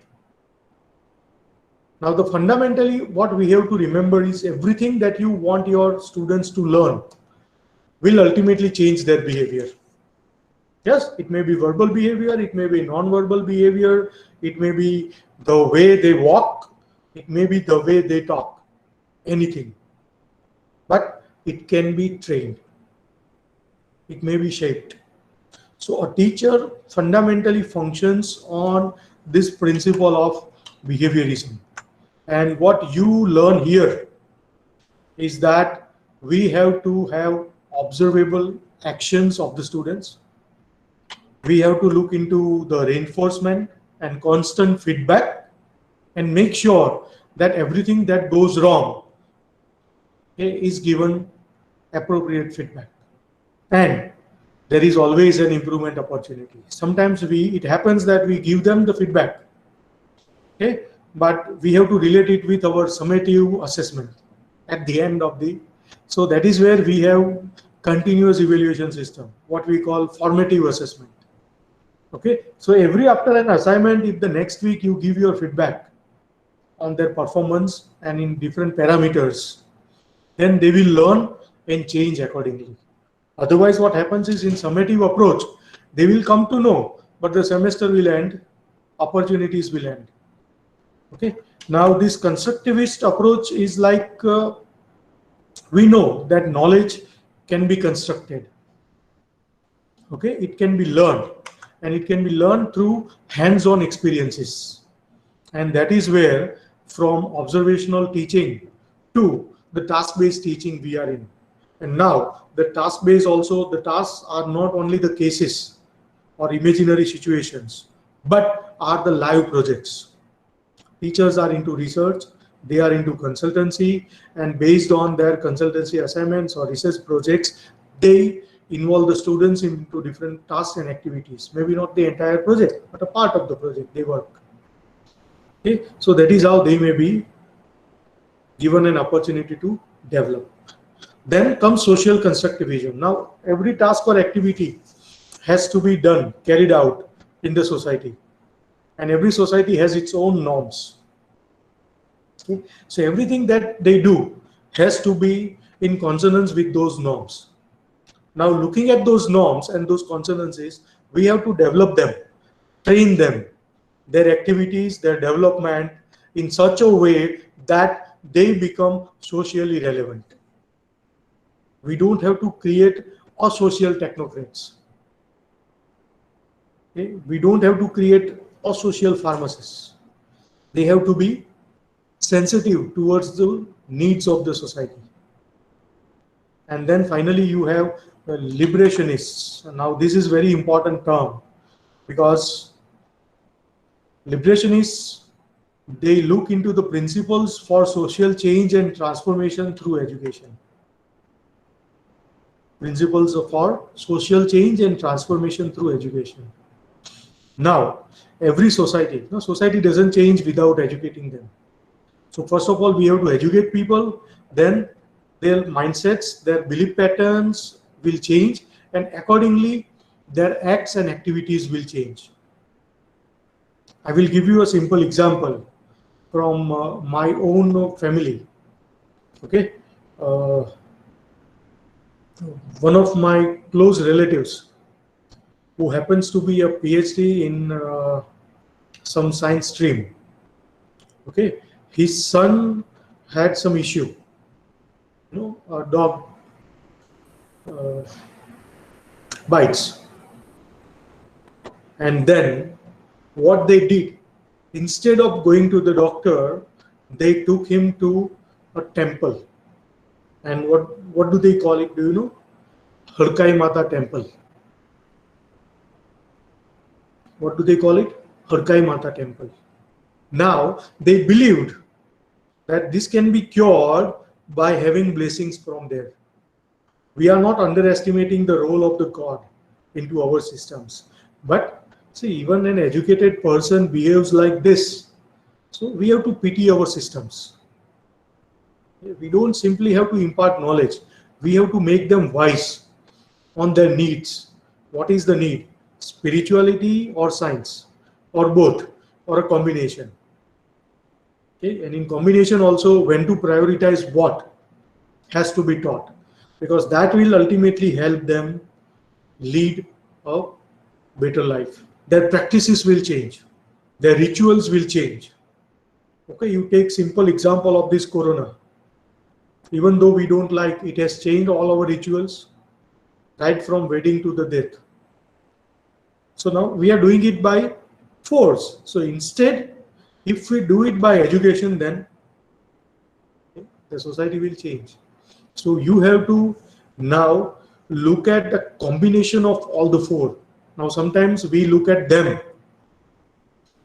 Now the fundamentally what we have to remember is everything that you want your students to learn will ultimately change their behavior. Yes, it may be verbal behavior, it may be non-verbal behavior, it may be the way they walk, it may be the way they talk, anything. But it can be trained. It may be shaped. So a teacher fundamentally functions on this principle of behaviorism. And what you learn here is that we have to have observable actions of the students. We have to look into the reinforcement and constant feedback. and make sure that everything that goes wrong, okay, is given appropriate feedback. And there is always an improvement opportunity. Sometimes it happens that we give them the feedback, okay, but we have to relate it with our summative assessment at the end of the. So that is where we have continuous evaluation system, what we call formative assessment. Okay, so every after an assignment, if the next week you give your feedback on their performance and in different parameters, then they will learn and change accordingly. Otherwise, what happens is in summative approach, they will come to know, but the semester will end, opportunities will end. Okay. Now, this constructivist approach is like we know that knowledge can be constructed. Okay, it can be learned, and it can be learned through hands-on experiences, and that is where from observational teaching to the task-based teaching we are in. And now the task-based also, the tasks are not only the cases or imaginary situations, but are the live projects. Teachers are into research, they are into consultancy, and based on their consultancy assignments or research projects, they involve the students into different tasks and activities. Maybe not the entire project, but a part of the project they work. Okay, so that is how they may be given an opportunity to develop. Then comes social constructivism. Now, every task or activity has to be done, carried out in the society, and every society has its own norms. Okay, so everything that they do has to be in consonance with those norms. Now, looking at those norms and those consonances, we have to develop them, train them, their activities, their development in such a way that they become socially relevant. We don't have to create asocial technocrats. Okay? We don't have to create asocial pharmacists. They have to be sensitive towards the needs of the society. And then finally, you have liberationists. Now, this is very important term because liberationists, they look into the principles for social change and transformation through education. Principles for social change and transformation through education. Now, every society, no, society doesn't change without educating them. So first of all, we have to educate people, then their mindsets, their belief patterns will change, and accordingly, their acts and activities will change. I will give you a simple example from my own family. Okay. One of my close relatives who happens to be a PhD in some science stream. Okay, his son had some issue. A dog bites, and then what they did, instead of going to the doctor, they took him to a temple. And what do they call it? Do you know? Harkai Mata Temple. What do they call it? Harkai Mata Temple. Now, they believed that this can be cured by having blessings from there. We are not underestimating the role of the God into our systems. But see, even an educated person behaves like this. So we have to pity our systems. We don't simply have to impart knowledge. We have to make them wise on their needs. What is the need? Spirituality or science? Or both? Or a combination? Okay? And in combination also, when to prioritize what has to be taught. Because that will ultimately help them lead a better life. Their practices will change. Their rituals will change. Okay, you take simple example of this corona. Even though we don't like, it has changed all our rituals, right from wedding to the death. So now we are doing it by force. So instead, if we do it by education, then the society will change. So you have to now look at the combination of all the four. Now sometimes we look at them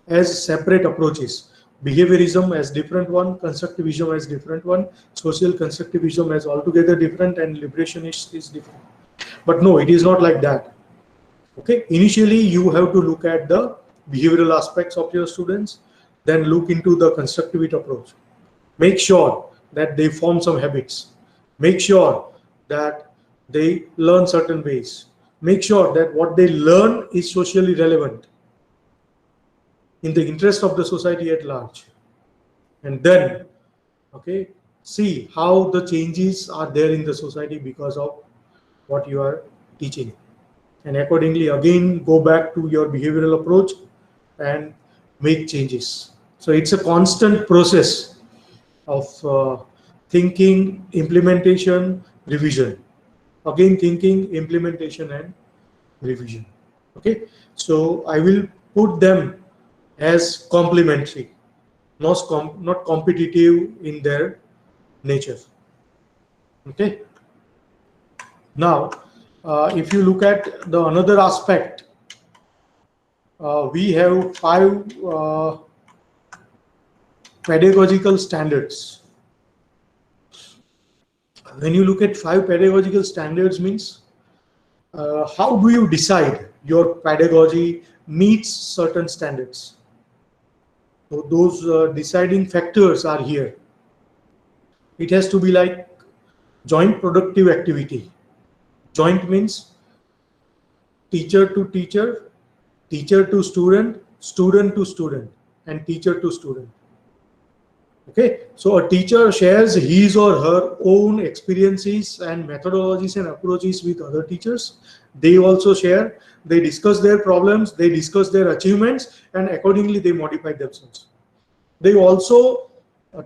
as separate approaches, behaviorism as different one, constructivism as different one, social constructivism as altogether different, and liberationist is different. But no, it is not like that. Okay, initially you have to look at the behavioral aspects of your students, then look into the constructivist approach. Make sure that they form some habits. Make sure that they learn certain ways. Make sure that what they learn is socially relevant in the interest of the society at large. And then, okay, see how the changes are there in the society because of what you are teaching. And accordingly, again, go back to your behavioral approach and make changes. So it's a constant process of thinking, implementation, revision. Again, thinking, implementation, and revision. Okay, so I will put them as complementary, not competitive in their nature. Okay. Now, if you look at the another aspect, we have 5 pedagogical standards. When you look at 5 pedagogical standards means, how do you decide your pedagogy meets certain standards? So those deciding factors are here. It has to be like joint productive activity. Joint means teacher to teacher, teacher to student, student to student, and teacher to student. Okay, so a teacher shares his or her own experiences and methodologies and approaches with other teachers. They also share, they discuss their problems, they discuss their achievements, and accordingly they modify themselves. They also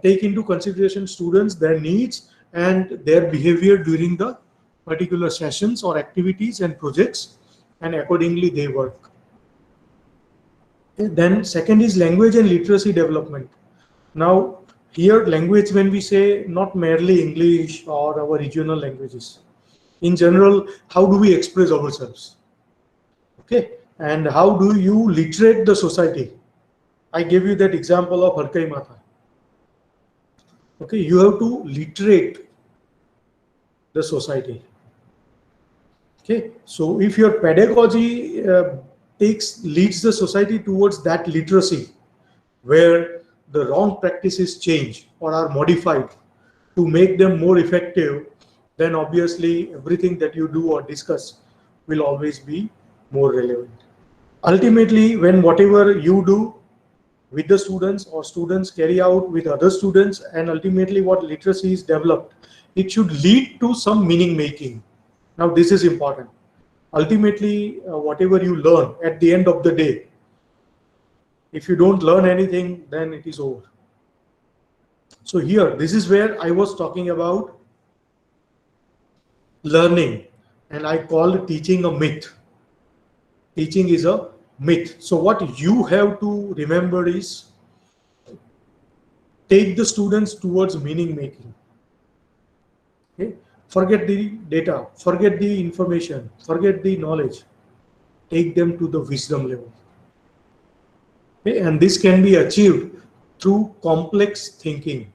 take into consideration students, their needs, and their behavior during the particular sessions or activities and projects, and accordingly they work. Okay, then second is language and literacy development. Now, here language, when we say not merely English or our regional languages, in general, how do we express ourselves? Okay, and how do you literate the society? I gave you that example of Harkai Mata. Okay, you have to literate the society. Okay, so if your pedagogy leads the society towards that literacy, where the wrong practices change or are modified to make them more effective, then obviously everything that you do or discuss will always be more relevant. Ultimately, when whatever you do with the students or students carry out with other students, and ultimately what literacy is developed, it should lead to some meaning making. Now this is important. Ultimately, whatever you learn at the end of the day, if you don't learn anything, then it is over. So here, this is where I was talking about learning, and I called teaching a myth. Teaching is a myth. So what you have to remember is, take the students towards meaning making. Okay? Forget the data, forget the information, forget the knowledge. Take them to the wisdom level. Okay? And this can be achieved through complex thinking.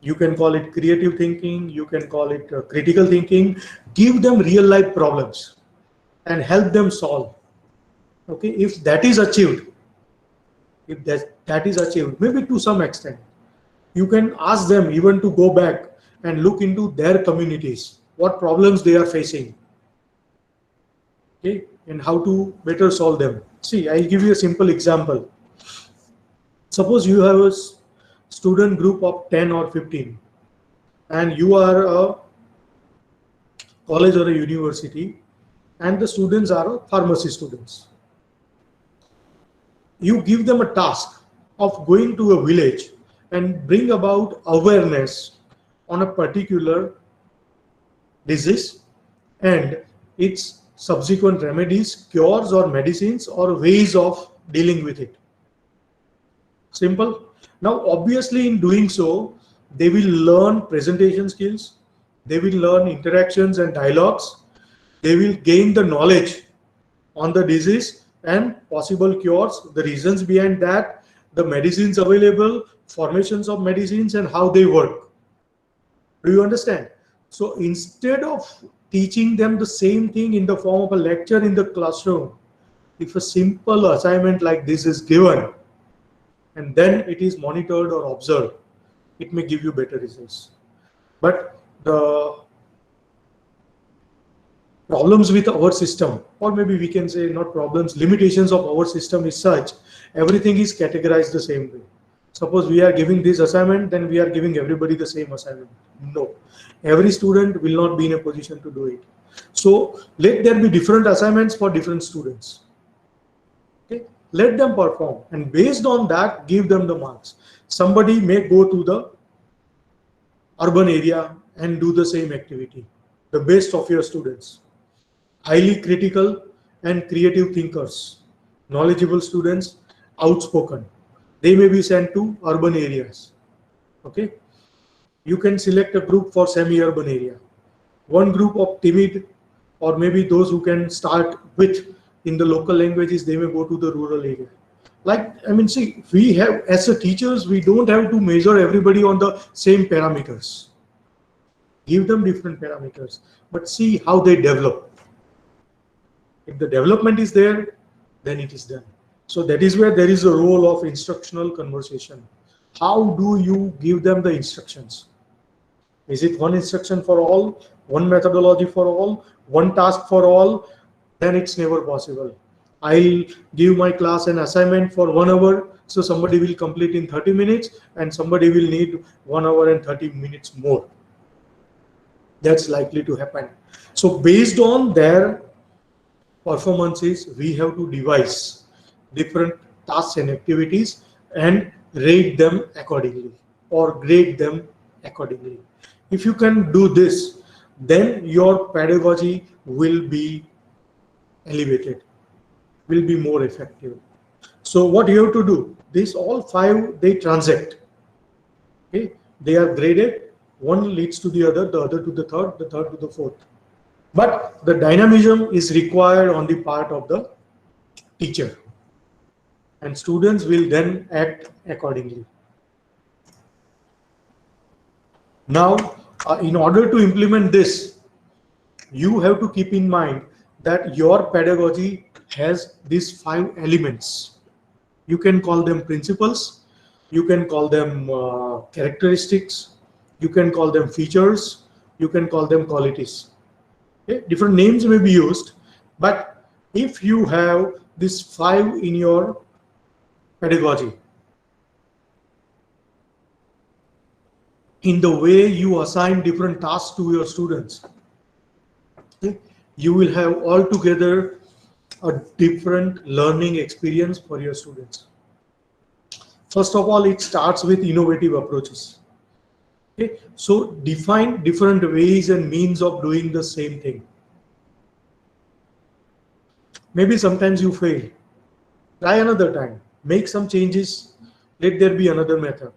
You can call it creative thinking, you can call it critical thinking. Give them real life problems and help them solve. Okay, if that is achieved, maybe to some extent, you can ask them even to go back and look into their communities, what problems they are facing, okay, and how to better solve them. See, I'll give you a simple example. Suppose you have a student group of 10 or 15, and you are a college or a university, and the students are pharmacy students. You give them a task of going to a village and bring about awareness on a particular disease and its subsequent remedies, cures or medicines or ways of dealing with it. Simple. Now, obviously, in doing so, they will learn presentation skills, they will learn interactions and dialogues, they will gain the knowledge on the disease and possible cures, the reasons behind that, the medicines available, formations of medicines, and how they work. Do you understand? So instead of teaching them the same thing in the form of a lecture in the classroom, if a simple assignment like this is given and then it is monitored or observed, it may give you better results. But the problems with our system, or maybe we can say not problems, limitations of our system is such, everything is categorized the same way. Suppose we are giving this assignment, then we are giving everybody the same assignment. No, every student will not be in a position to do it. So let there be different assignments for different students. Okay, let them perform, and based on that, give them the marks. Somebody may go to the urban area and do the same activity. The best of your students, highly critical and creative thinkers, knowledgeable students, outspoken, they may be sent to urban areas. Okay, you can select a group for semi-urban area, one group of timid, or maybe those who can start with in the local languages, they may go to the rural area. Like, I mean, see, we have, as a teachers, we don't have to measure everybody on the same parameters. Give them different parameters, but see how they develop. If the development is there, then it is done. So that is where there is a role of instructional conversation. How do you give them the instructions? Is it one instruction for all, one methodology for all, one task for all? Then it's never possible. I'll give my class an assignment for 1 hour, so somebody will complete in 30 minutes and somebody will need 1 hour and 30 minutes more. That's likely to happen. So based on their performances, we have to devise different tasks and activities and rate them accordingly or grade them accordingly. If you can do this, then your pedagogy will be elevated, will be more effective. So what you have to do, these all 5, they transact. Okay, they are graded, one leads to the other to the third to the fourth. But the dynamism is required on the part of the teacher, and students will then act accordingly. Now, in order to implement this, you have to keep in mind that your pedagogy has these 5 elements. You can call them principles, you can call them characteristics, you can call them features, you can call them qualities. Okay? Different names may be used, but if you have these 5 in your pedagogy, in the way you assign different tasks to your students, okay, you will have altogether a different learning experience for your students. First of all, it starts with innovative approaches. Okay, so define different ways and means of doing the same thing. Maybe sometimes you fail. Try another time. Make some changes. Let there be another method.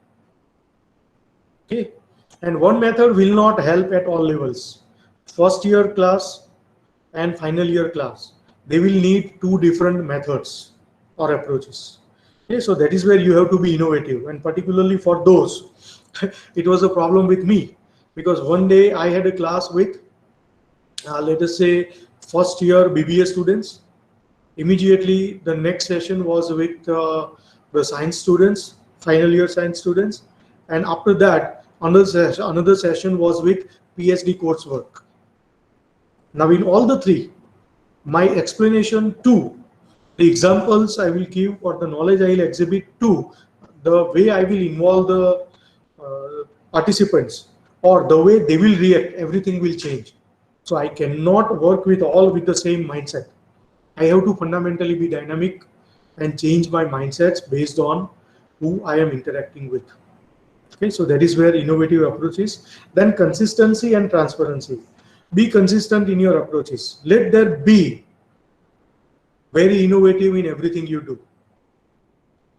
Okay, and one method will not help at all levels. First year class and final year class, they will need 2 different methods or approaches. Okay, so that is where you have to be innovative, and particularly for those, it was a problem with me, because one day I had a class with, let us say, first year BBA students. Immediately the next session was with the science students, final year science students, and after that another session was with PhD coursework. Now in all the 3, my explanation to the examples I will give or the knowledge I will exhibit to the way I will involve the participants or the way they will react, everything will change. So I cannot work with all with the same mindset. I have to fundamentally be dynamic and change my mindsets based on who I am interacting with. Okay, so that is where innovative approach is. Then consistency and transparency. Be consistent in your approaches. Let there be very innovative in everything you do.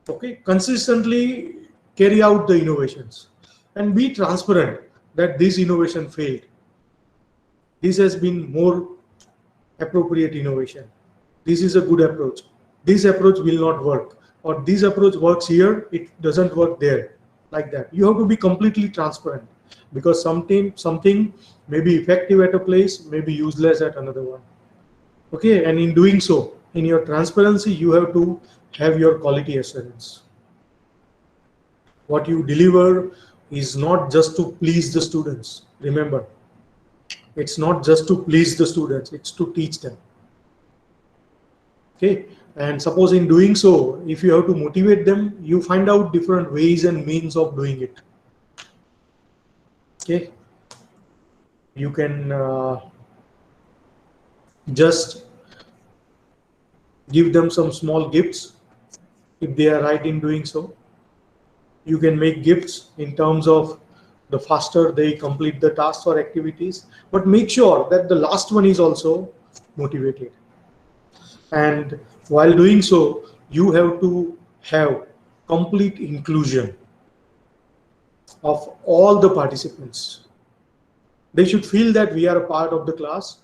Okay, consistently carry out the innovations and be transparent that this innovation failed. This has been more appropriate innovation. This is a good approach. This approach will not work, or this approach works here, it doesn't work there, like that. You have to be completely transparent, because something may be effective at a place, may be useless at another one. Okay, and in doing so, in your transparency, you have to have your quality assurance. What you deliver is not just to please the students. Remember, it's not just to please the students, it's to teach them. Okay, and suppose in doing so, if you have to motivate them, you find out different ways and means of doing it. Okay, you can just give them some small gifts if they are right in doing so. You can make gifts in terms of the faster they complete the tasks or activities, but make sure that the last one is also motivated. And while doing so, you have to have complete inclusion of all the participants. They should feel that we are a part of the class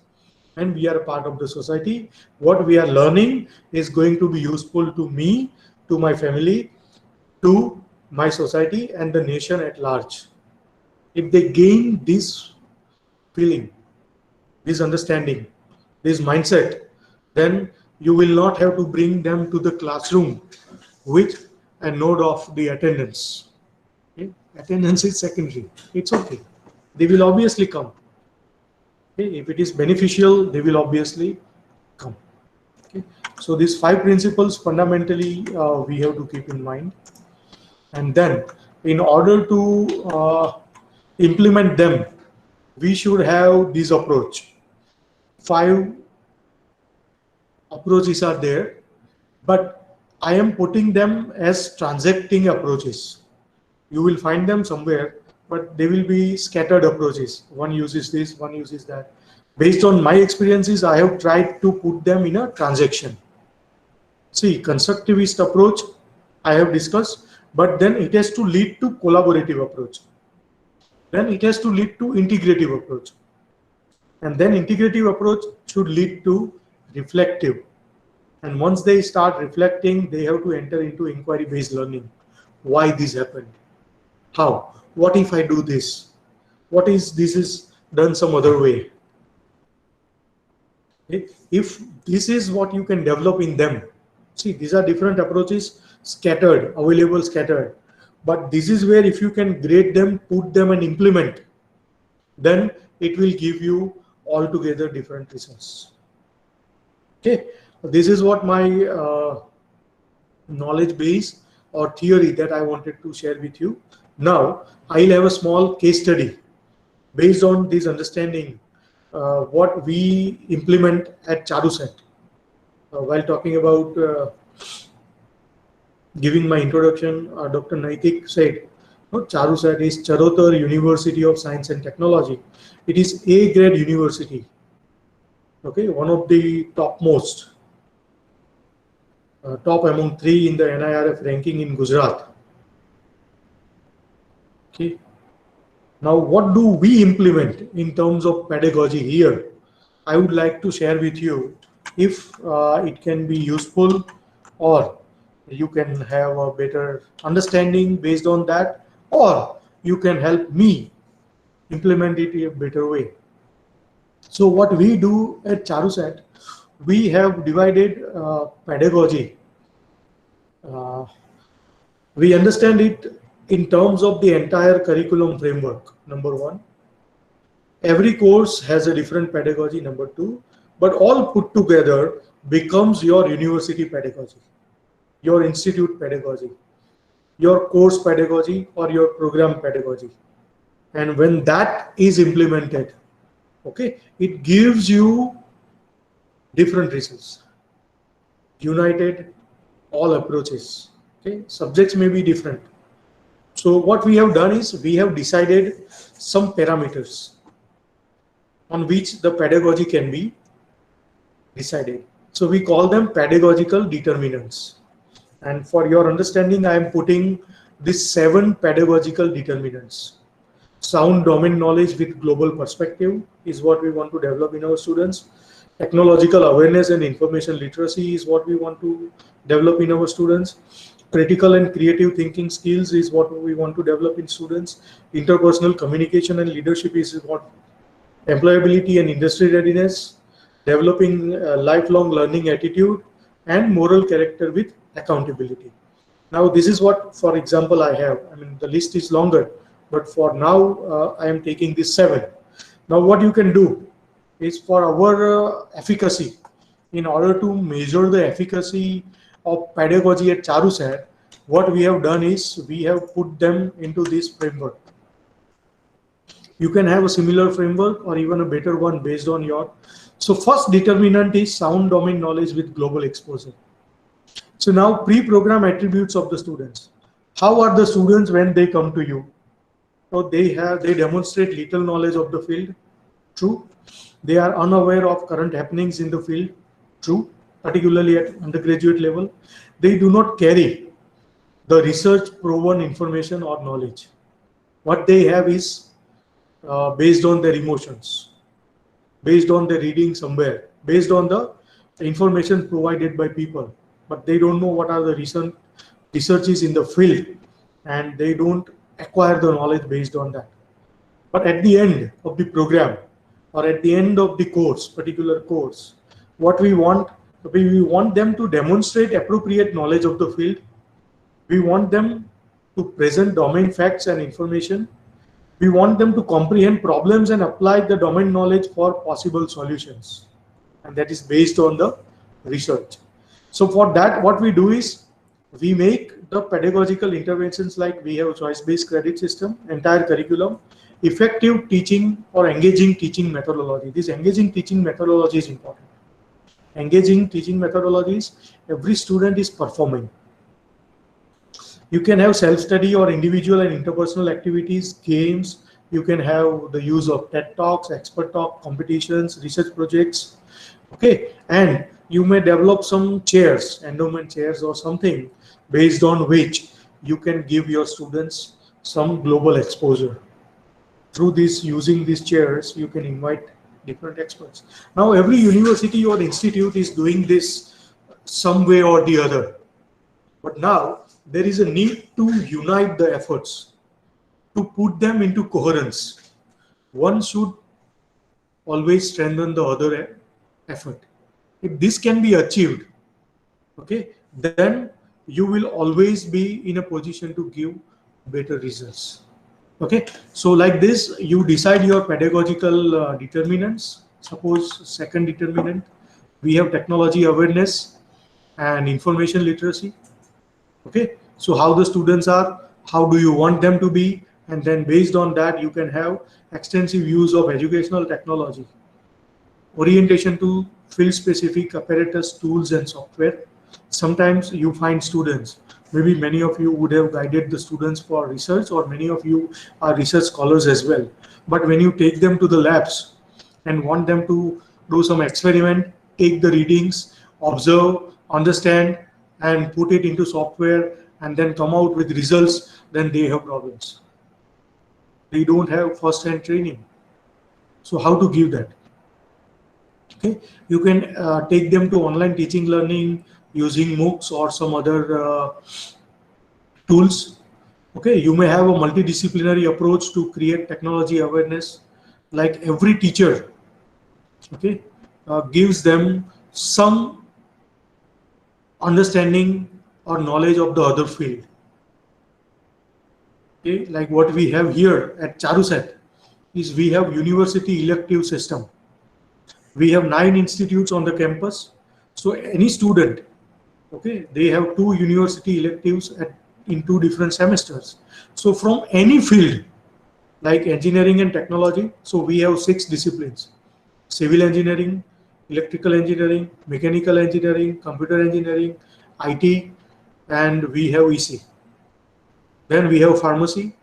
and we are a part of the society. What we are learning is going to be useful to me, to my family, to my society, and the nation at large. If they gain this feeling, this understanding, this mindset, then you will not have to bring them to the classroom with a note of the attendance. Okay? Attendance is secondary. It's okay. They will obviously come. Okay? If it is beneficial, they will obviously come. Okay? So these 5 principles fundamentally we have to keep in mind. And then in order to implement them, we should have this approach. 5 approaches are there, but I am putting them as transacting approaches. You will find them somewhere, but they will be scattered approaches. One uses this, one uses that. Based on my experiences, I have tried to put them in a transaction. See, constructivist approach I have discussed, but then it has to lead to collaborative approach. Then it has to lead to integrative approach. And then integrative approach should lead to reflective. And once they start reflecting, they have to enter into inquiry-based learning. Why this happened? How? What if I do this? What is this is done some other way? If this is what you can develop in them, see, these are different approaches, scattered, available scattered. But this is where if you can grade them, put them and implement, then it will give you altogether different results. Okay, this is what my knowledge base or theory that I wanted to share with you. Now, I'll have a small case study based on this understanding, what we implement at CharuSat. While talking about giving my introduction, Dr. Naitik said, CharuSat is Charotar University of Science and Technology. It is A grade university. Okay, one of the topmost, top among 3 in the NIRF ranking in Gujarat. Okay. Now, what do we implement in terms of pedagogy here? I would like to share with you if it can be useful, or you can have a better understanding based on that, or you can help me implement it in a better way. So what we do at CharuSat, we have divided pedagogy. We understand it in terms of the entire curriculum framework, number 1. Every course has a different pedagogy, number 2, but all put together becomes your university pedagogy, your institute pedagogy, your course pedagogy, or your program pedagogy. And when that is implemented, okay, it gives you different results. United all approaches. Okay, subjects may be different. So what we have done is we have decided some parameters on which the pedagogy can be decided. So we call them pedagogical determinants. And for your understanding, I am putting these 7 pedagogical determinants. Sound domain knowledge with global perspective is what we want to develop in our students. Technological awareness and information literacy is what we want to develop in our students. Critical and creative thinking skills is what we want to develop in students. Interpersonal communication and leadership is what employability and industry readiness, developing lifelong learning attitude, and moral character with accountability. Now, this is what, for example, I have. I mean, the list is longer, but for now, I am taking these 7. Now, what you can do is for our efficacy, in order to measure the efficacy of pedagogy at Charusat, what we have done is we have put them into this framework. You can have a similar framework or even a better one based on your. So first determinant is sound domain knowledge with global exposure. So now pre-program attributes of the students. How are the students when they come to you? So they demonstrate little knowledge of the field. True. They are unaware of current happenings in the field. True. Particularly at undergraduate level. They do not carry the research proven information or knowledge. What they have is based on their emotions, based on the reading somewhere, based on the information provided by people, but they don't know what are the recent researches in the field, and they don't acquire the knowledge based on that. But at the end of the program or at the end of the course, particular course, what we want them to demonstrate appropriate knowledge of the field. We want them to present domain facts and information. We want them to comprehend problems and apply the domain knowledge for possible solutions. And that is based on the research. So for that, what we do is we make the pedagogical interventions like we have a choice-based credit system, entire curriculum, effective teaching or engaging teaching methodology. This engaging teaching methodology is important. Engaging teaching methodologies, every student is performing. You can have self-study or individual and interpersonal activities, games. You can have the use of TED Talks, expert talk, competitions, research projects. Okay, and you may develop some chairs, endowment chairs or something, based on which you can give your students some global exposure. Through this, using these chairs, you can invite different experts. Now, every university or institute is doing this some way or the other. But now, there is a need to unite the efforts, to put them into coherence. One should always strengthen the other effort. If this can be achieved, okay, then you will always be in a position to give better results. Okay, so like this, you decide your pedagogical determinants. Suppose second determinant, we have technology awareness and information literacy. Okay, so how the students are, how do you want them to be, and then based on that, you can have extensive use of educational technology, orientation to field-specific apparatus, tools, and software. Sometimes you find students, maybe many of you would have guided the students for research, or many of you are research scholars as well. But when you take them to the labs and want them to do some experiment, take the readings, observe, understand, and put it into software and then come out with results, then they have problems. They don't have first-hand training. So how to give that? Okay, you can take them to online teaching learning using MOOCs or some other tools. Okay, you may have a multidisciplinary approach to create technology awareness. Like every teacher, okay, gives them some understanding or knowledge of the other field. Okay, like what we have here at Charusat is we have university elective system. We have 9 institutes on the campus. So any student, okay, they have 2 university electives in 2 different semesters. So from any field, like engineering and technology, so we have 6 disciplines: civil engineering, electrical engineering, mechanical engineering, computer engineering, IT, and we have EC. Then we have pharmacy,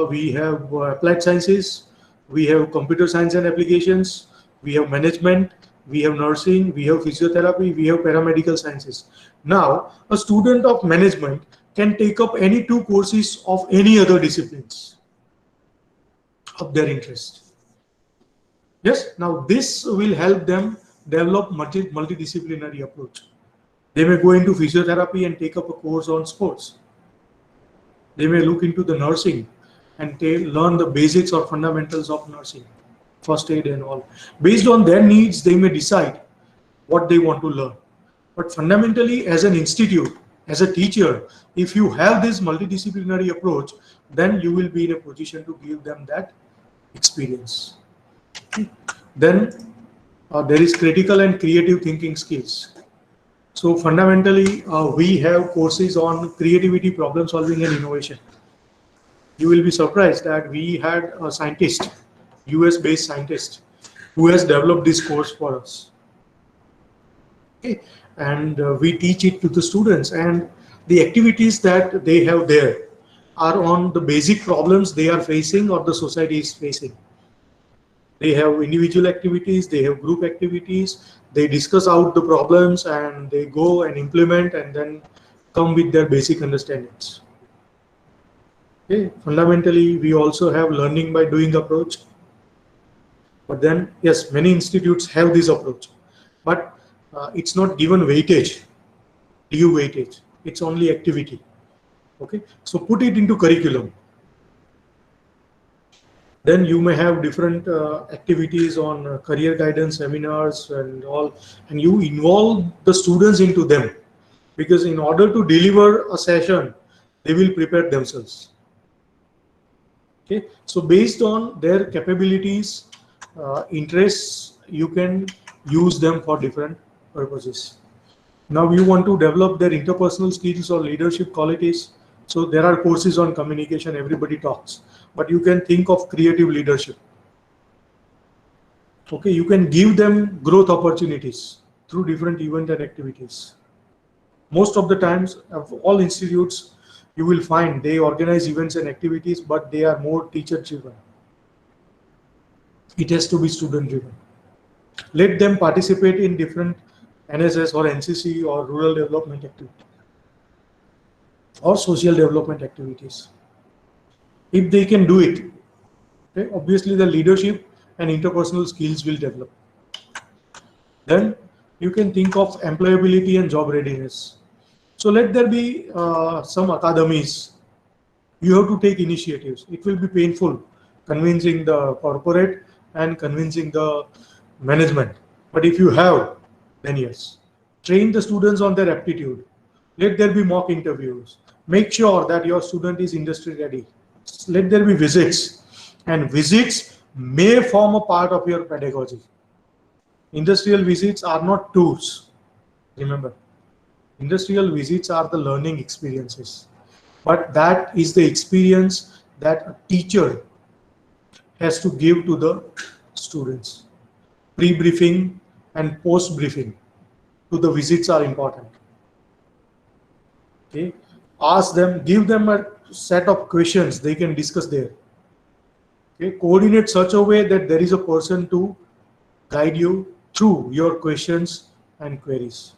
we have applied sciences, we have computer science and applications, we have management, we have nursing, we have physiotherapy, we have paramedical sciences. Now, a student of management can take up any 2 courses of any other disciplines of their interest. Yes, now this will help them develop multidisciplinary approach. They may go into physiotherapy and take up a course on sports. They may look into the nursing and learn the basics or fundamentals of nursing, first aid and all. Based on their needs, they may decide what they want to learn. But fundamentally, as an institute, as a teacher, if you have this multidisciplinary approach, then you will be in a position to give them that experience. Then there is critical and creative thinking skills. So fundamentally, we have courses on creativity, problem solving, and innovation. You will be surprised that we had a scientist, US-based scientist, who has developed this course for us. Okay. And we teach it to the students, and the activities that they have there are on the basic problems they are facing or the society is facing. They have individual activities, they have group activities, they discuss out the problems and they go and implement and then come with their basic understandings. Okay. Fundamentally, we also have learning by doing approach. But then, yes, many institutes have this approach, but it's not given weightage, due weightage. It's only activity. Okay, so put it into curriculum. Then you may have different activities on career guidance seminars and all, and you involve the students into them, because in order to deliver a session, they will prepare themselves. Okay, so based on their capabilities, interests, you can use them for different purposes. Now you want to develop their interpersonal skills or leadership qualities. So there are courses on communication, everybody talks, but you can think of creative leadership. Okay, you can give them growth opportunities through different events and activities. Most of the times of all institutes, you will find they organize events and activities, but they are more teacher driven. It has to be student driven. Let them participate in different NSS or NCC or rural development activity or social development activities. If they can do it, okay, obviously the leadership and interpersonal skills will develop. Then you can think of employability and job readiness. So let there be some academies. You have to take initiatives. It will be painful convincing the corporate and convincing the management. But if you have, then yes. Train the students on their aptitude. Let there be mock interviews. Make sure that your student is industry ready. Let there be visits. And visits may form a part of your pedagogy. Industrial visits are not tours. Remember, industrial visits are the learning experiences. But that is the experience that a teacher has to give to the students. Pre-briefing and post-briefing to the visits are important. Okay, ask them, give them a set of questions they can discuss there. Okay, coordinate such a way that there is a person to guide you through your questions and queries.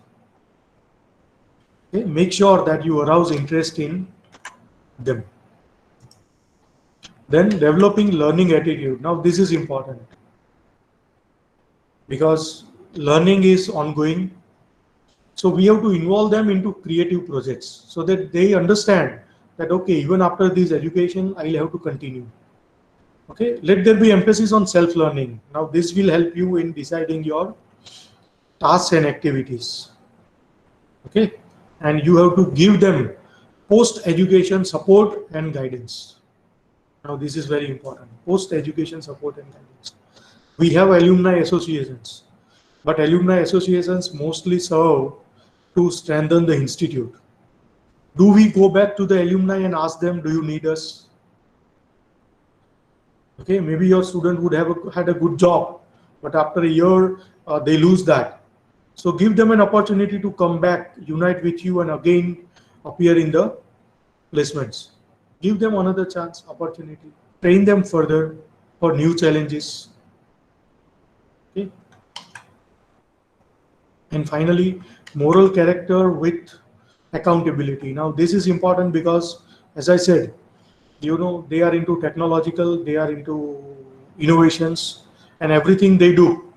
Okay, make sure that you arouse interest in them. Then developing learning attitude. Now this is important because learning is ongoing. So we have to involve them into creative projects so that they understand that, okay, even after this education, I'll have to continue. Okay, let there be emphasis on self-learning. Now this will help you in deciding your tasks and activities. Okay, and you have to give them post-education support and guidance. Now this is very important, post-education support and guidance. We have alumni associations, but alumni associations mostly serve to strengthen the institute. Do we go back to the alumni and ask them, do you need us? Okay, maybe your student would have had a good job, but after a year, they lose that. So give them an opportunity to come back, unite with you, and again appear in the placements. Give them another chance, opportunity. Train them further for new challenges. Okay. And finally, moral character with accountability. Now this is important because, as I said, you know, they are into technological, they are into innovations, and everything they do,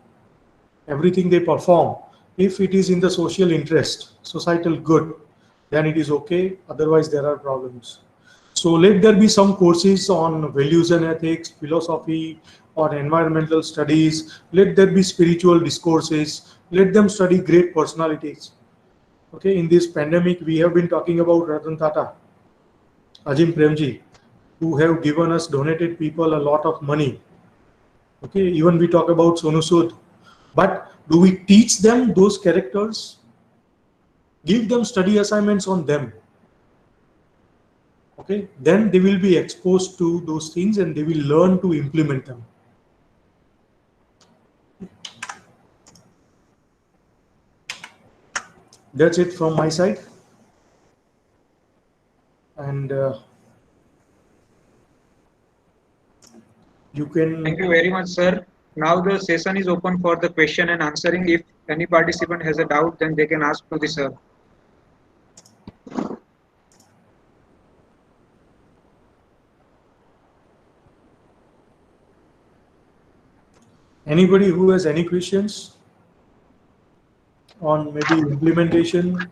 everything they perform, If it is in the social interest, societal good, then it is okay. Otherwise, there are problems. So let there be some courses on values and ethics, philosophy, or environmental studies. Let there be spiritual discourses. Let them study great personalities. Okay, in this pandemic, we have been talking about Ratan Tata, Ajim Premji, who have given us, donated people a lot of money. Okay, even we talk about Sonu Sood. But do we teach them those characters? Give them study assignments on them. Okay, then they will be exposed to those things and they will learn to implement them. That's it from my side. And you can. Thank you very much, sir. Now the session is open for the question and answering. If any participant has a doubt, then they can ask to the sir. Anybody who has any questions on maybe implementation?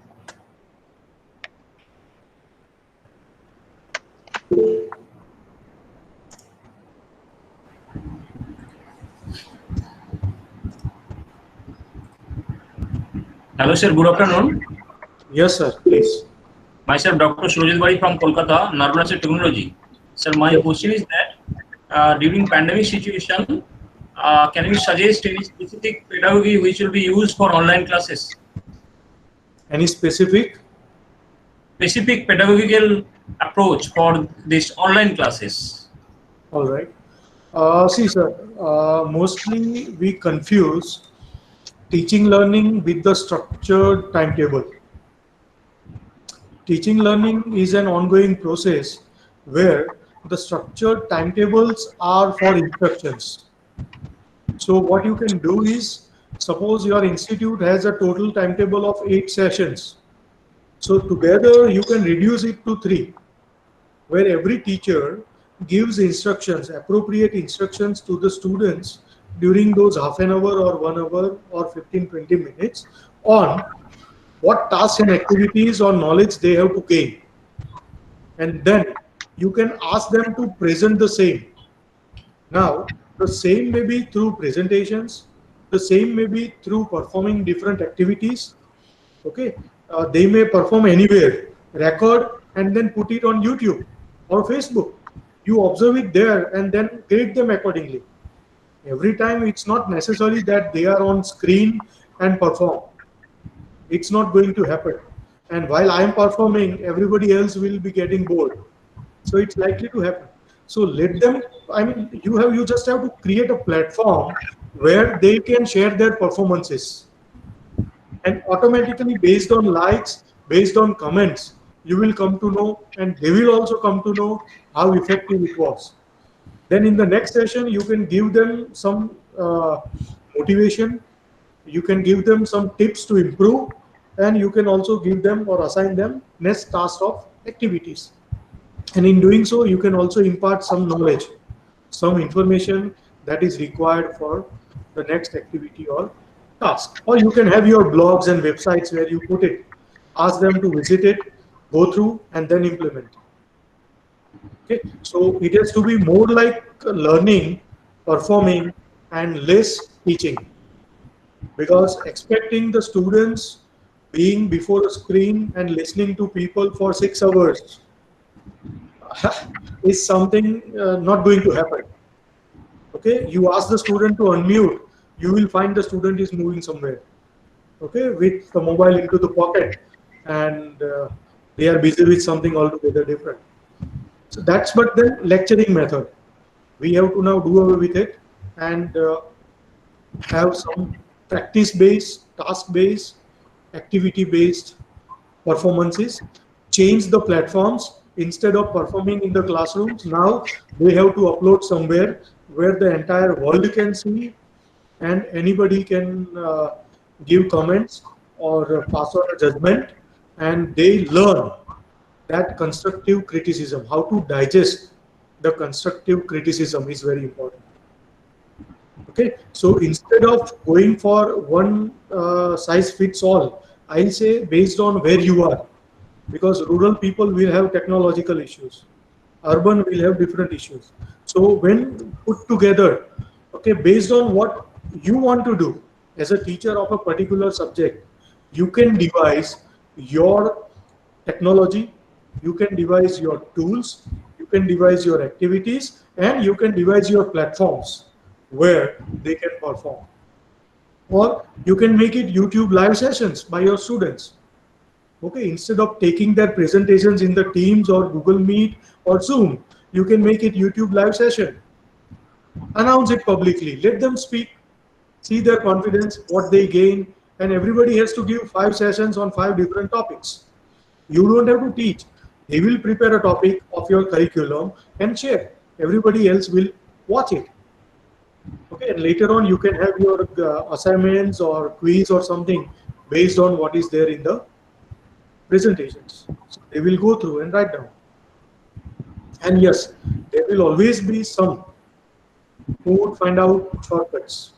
Hello, sir. Good afternoon. Yes, sir. Please. Myself, Dr. Surojit Bari from Kolkata, Narbonasa Technology. Sir, my question is that during pandemic situation, can you suggest any specific pedagogy which will be used for online classes? Any specific? Specific pedagogical approach for this online classes? All right. See, sir, mostly we confuse teaching learning with the structured timetable. Teaching learning is an ongoing process where the structured timetables are for instructions. So what you can do is, suppose your institute has a total timetable of 8 sessions. So together you can reduce it to 3, where every teacher gives instructions, appropriate instructions to the students during those half an hour or 1 hour or 15-20 minutes on what tasks and activities or knowledge they have to gain. And then you can ask them to present the same. Now, the same may be through presentations, the same may be through performing different activities. Okay, they may perform anywhere, record and then put it on YouTube or Facebook. You observe it there and then grade them accordingly. Every time it's not necessary that they are on screen and perform. It's not going to happen. And while I am performing, everybody else will be getting bored. So it's likely to happen. So let them, I mean, you just have to create a platform where they can share their performances. And automatically based on likes, based on comments, you will come to know and they will also come to know how effective it was. Then in the next session, you can give them some motivation, you can give them some tips to improve, and you can also give them or assign them next task of activities. And in doing so, you can also impart some knowledge, some information that is required for the next activity or task. Or you can have your blogs and websites where you put it, ask them to visit it, go through, and then implement. Okay, so it has to be more like learning, performing, and less teaching. Because expecting the students being before a screen and listening to people for 6 hours is something not going to happen. Okay, you ask the student to unmute, you will find the student is moving somewhere. Okay, with the mobile into the pocket, and they are busy with something altogether different. So that's but the lecturing method. We have to now do away with it and have some practice-based, task-based, activity-based performances. Change the platforms. Instead of performing in the classrooms, now they have to upload somewhere where the entire world can see and anybody can give comments or pass on a judgment, and they learn that constructive criticism. How to digest the constructive criticism is very important. Okay, so instead of going for one size fits all, I'll say based on where you are, because rural people will have technological issues, urban will have different issues. So when put together, okay, based on what you want to do as a teacher of a particular subject, you can devise your technology, you can devise your tools, you can devise your activities, and you can devise your platforms where they can perform. Or you can make it YouTube live sessions by your students. Okay, instead of taking their presentations in the Teams or Google Meet or Zoom, you can make it YouTube live session. Announce it publicly, let them speak, see their confidence, what they gain, and everybody has to give 5 sessions on 5 different topics. You don't have to teach. They will prepare a topic of your curriculum and share. Everybody else will watch it. Okay, and later on you can have your assignments or quiz or something based on what is there in the presentations. So they will go through and write down. And yes, there will always be some who would find out shortcuts.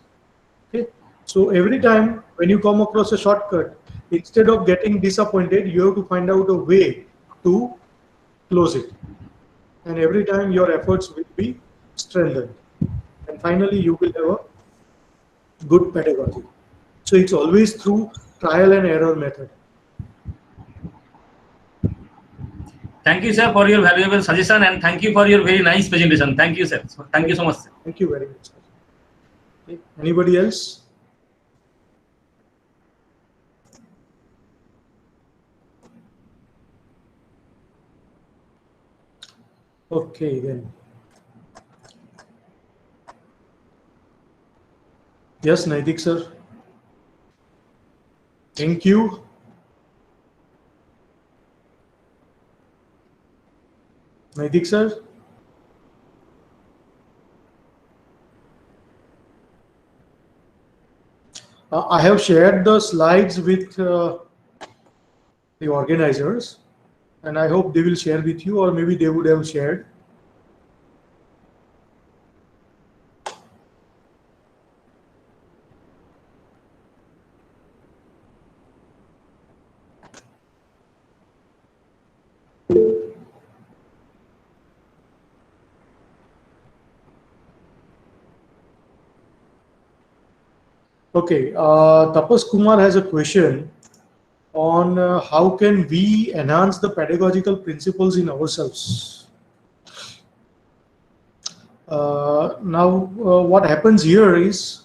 Okay, so every time when you come across a shortcut, instead of getting disappointed, you have to find out a way to close it. And every time your efforts will be strengthened. And finally, you will have a good pedagogy. So it's always through trial and error method. Thank you, sir, for your valuable suggestion, and thank you for your very nice presentation. Thank you, sir. Thank you so much, sir. Thank you very much. Okay. Anybody else? Okay, then. Yes, Naitik sir. Thank you. Naitik sir. I have shared the slides with the organizers, and I hope they will share with you, or maybe they would have shared. Okay, Tapas Kumar has a question on how can we enhance the pedagogical principles in ourselves. Now, what happens here is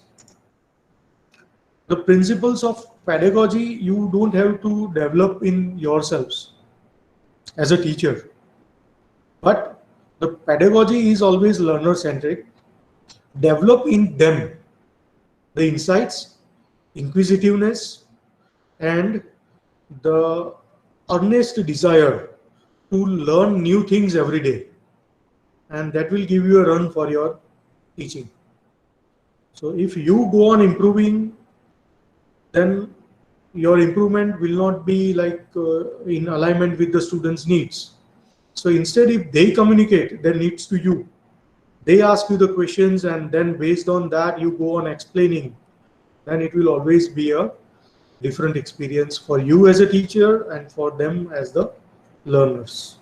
the principles of pedagogy you don't have to develop in yourselves as a teacher, but the pedagogy is always learner centric. Develop in them the insights, inquisitiveness, and the earnest desire to learn new things every day, and that will give you a run for your teaching. So if you go on improving, then your improvement will not be like in alignment with the students' needs. So instead, if they communicate their needs to you, they ask you the questions, and then based on that you go on explaining, then it will always be a different experience for you as a teacher and for them as the learners.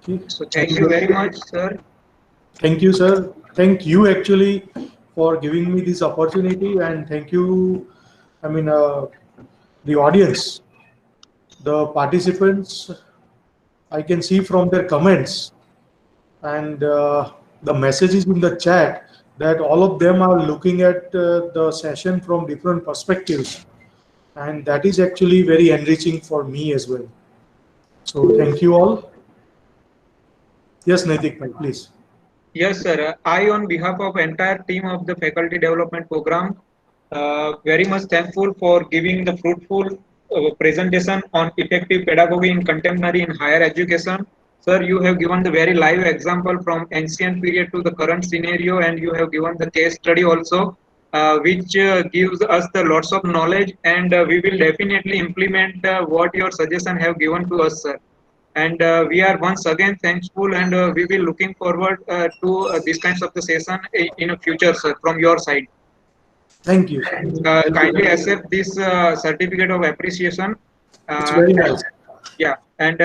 Okay. So thank you very much, sir. Thank you, sir. Thank you actually for giving me this opportunity, and thank you, I mean, the audience, the participants. I can see from their comments and the messages in the chat that all of them are looking at the session from different perspectives, and that is actually very enriching for me as well. So thank you all. Yes, Naitik, please. Yes, sir. I, on behalf of entire team of the faculty development program, very much thankful for giving the fruitful presentation on effective pedagogy in contemporary in higher education. Sir, you have given the very live example from ancient period to the current scenario, and you have given the case study also, which gives us the lots of knowledge, and we will definitely implement what your suggestion have given to us, sir. And we are once again thankful, and we will looking forward to these kinds of the session in a future, sir, from your side. Thank you, sir. Thank you Kindly very much. accept this certificate of appreciation. It's very nice. Yeah, and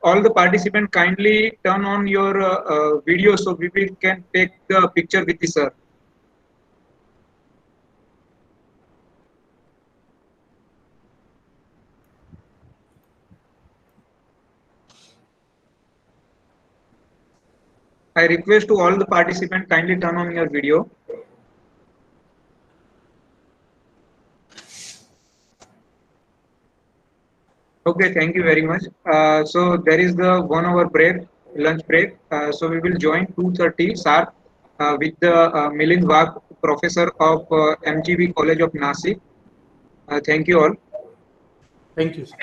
all the participants kindly turn on your video so we can take the picture with the sir. I request to all the participants kindly turn on your video. Okay, thank you very much. So there is the 1 hour break, lunch break. So we will join 2:30 sharp with the Milind Wagh, professor of MGB College of Nasik. Thank you all. Thank you, sir.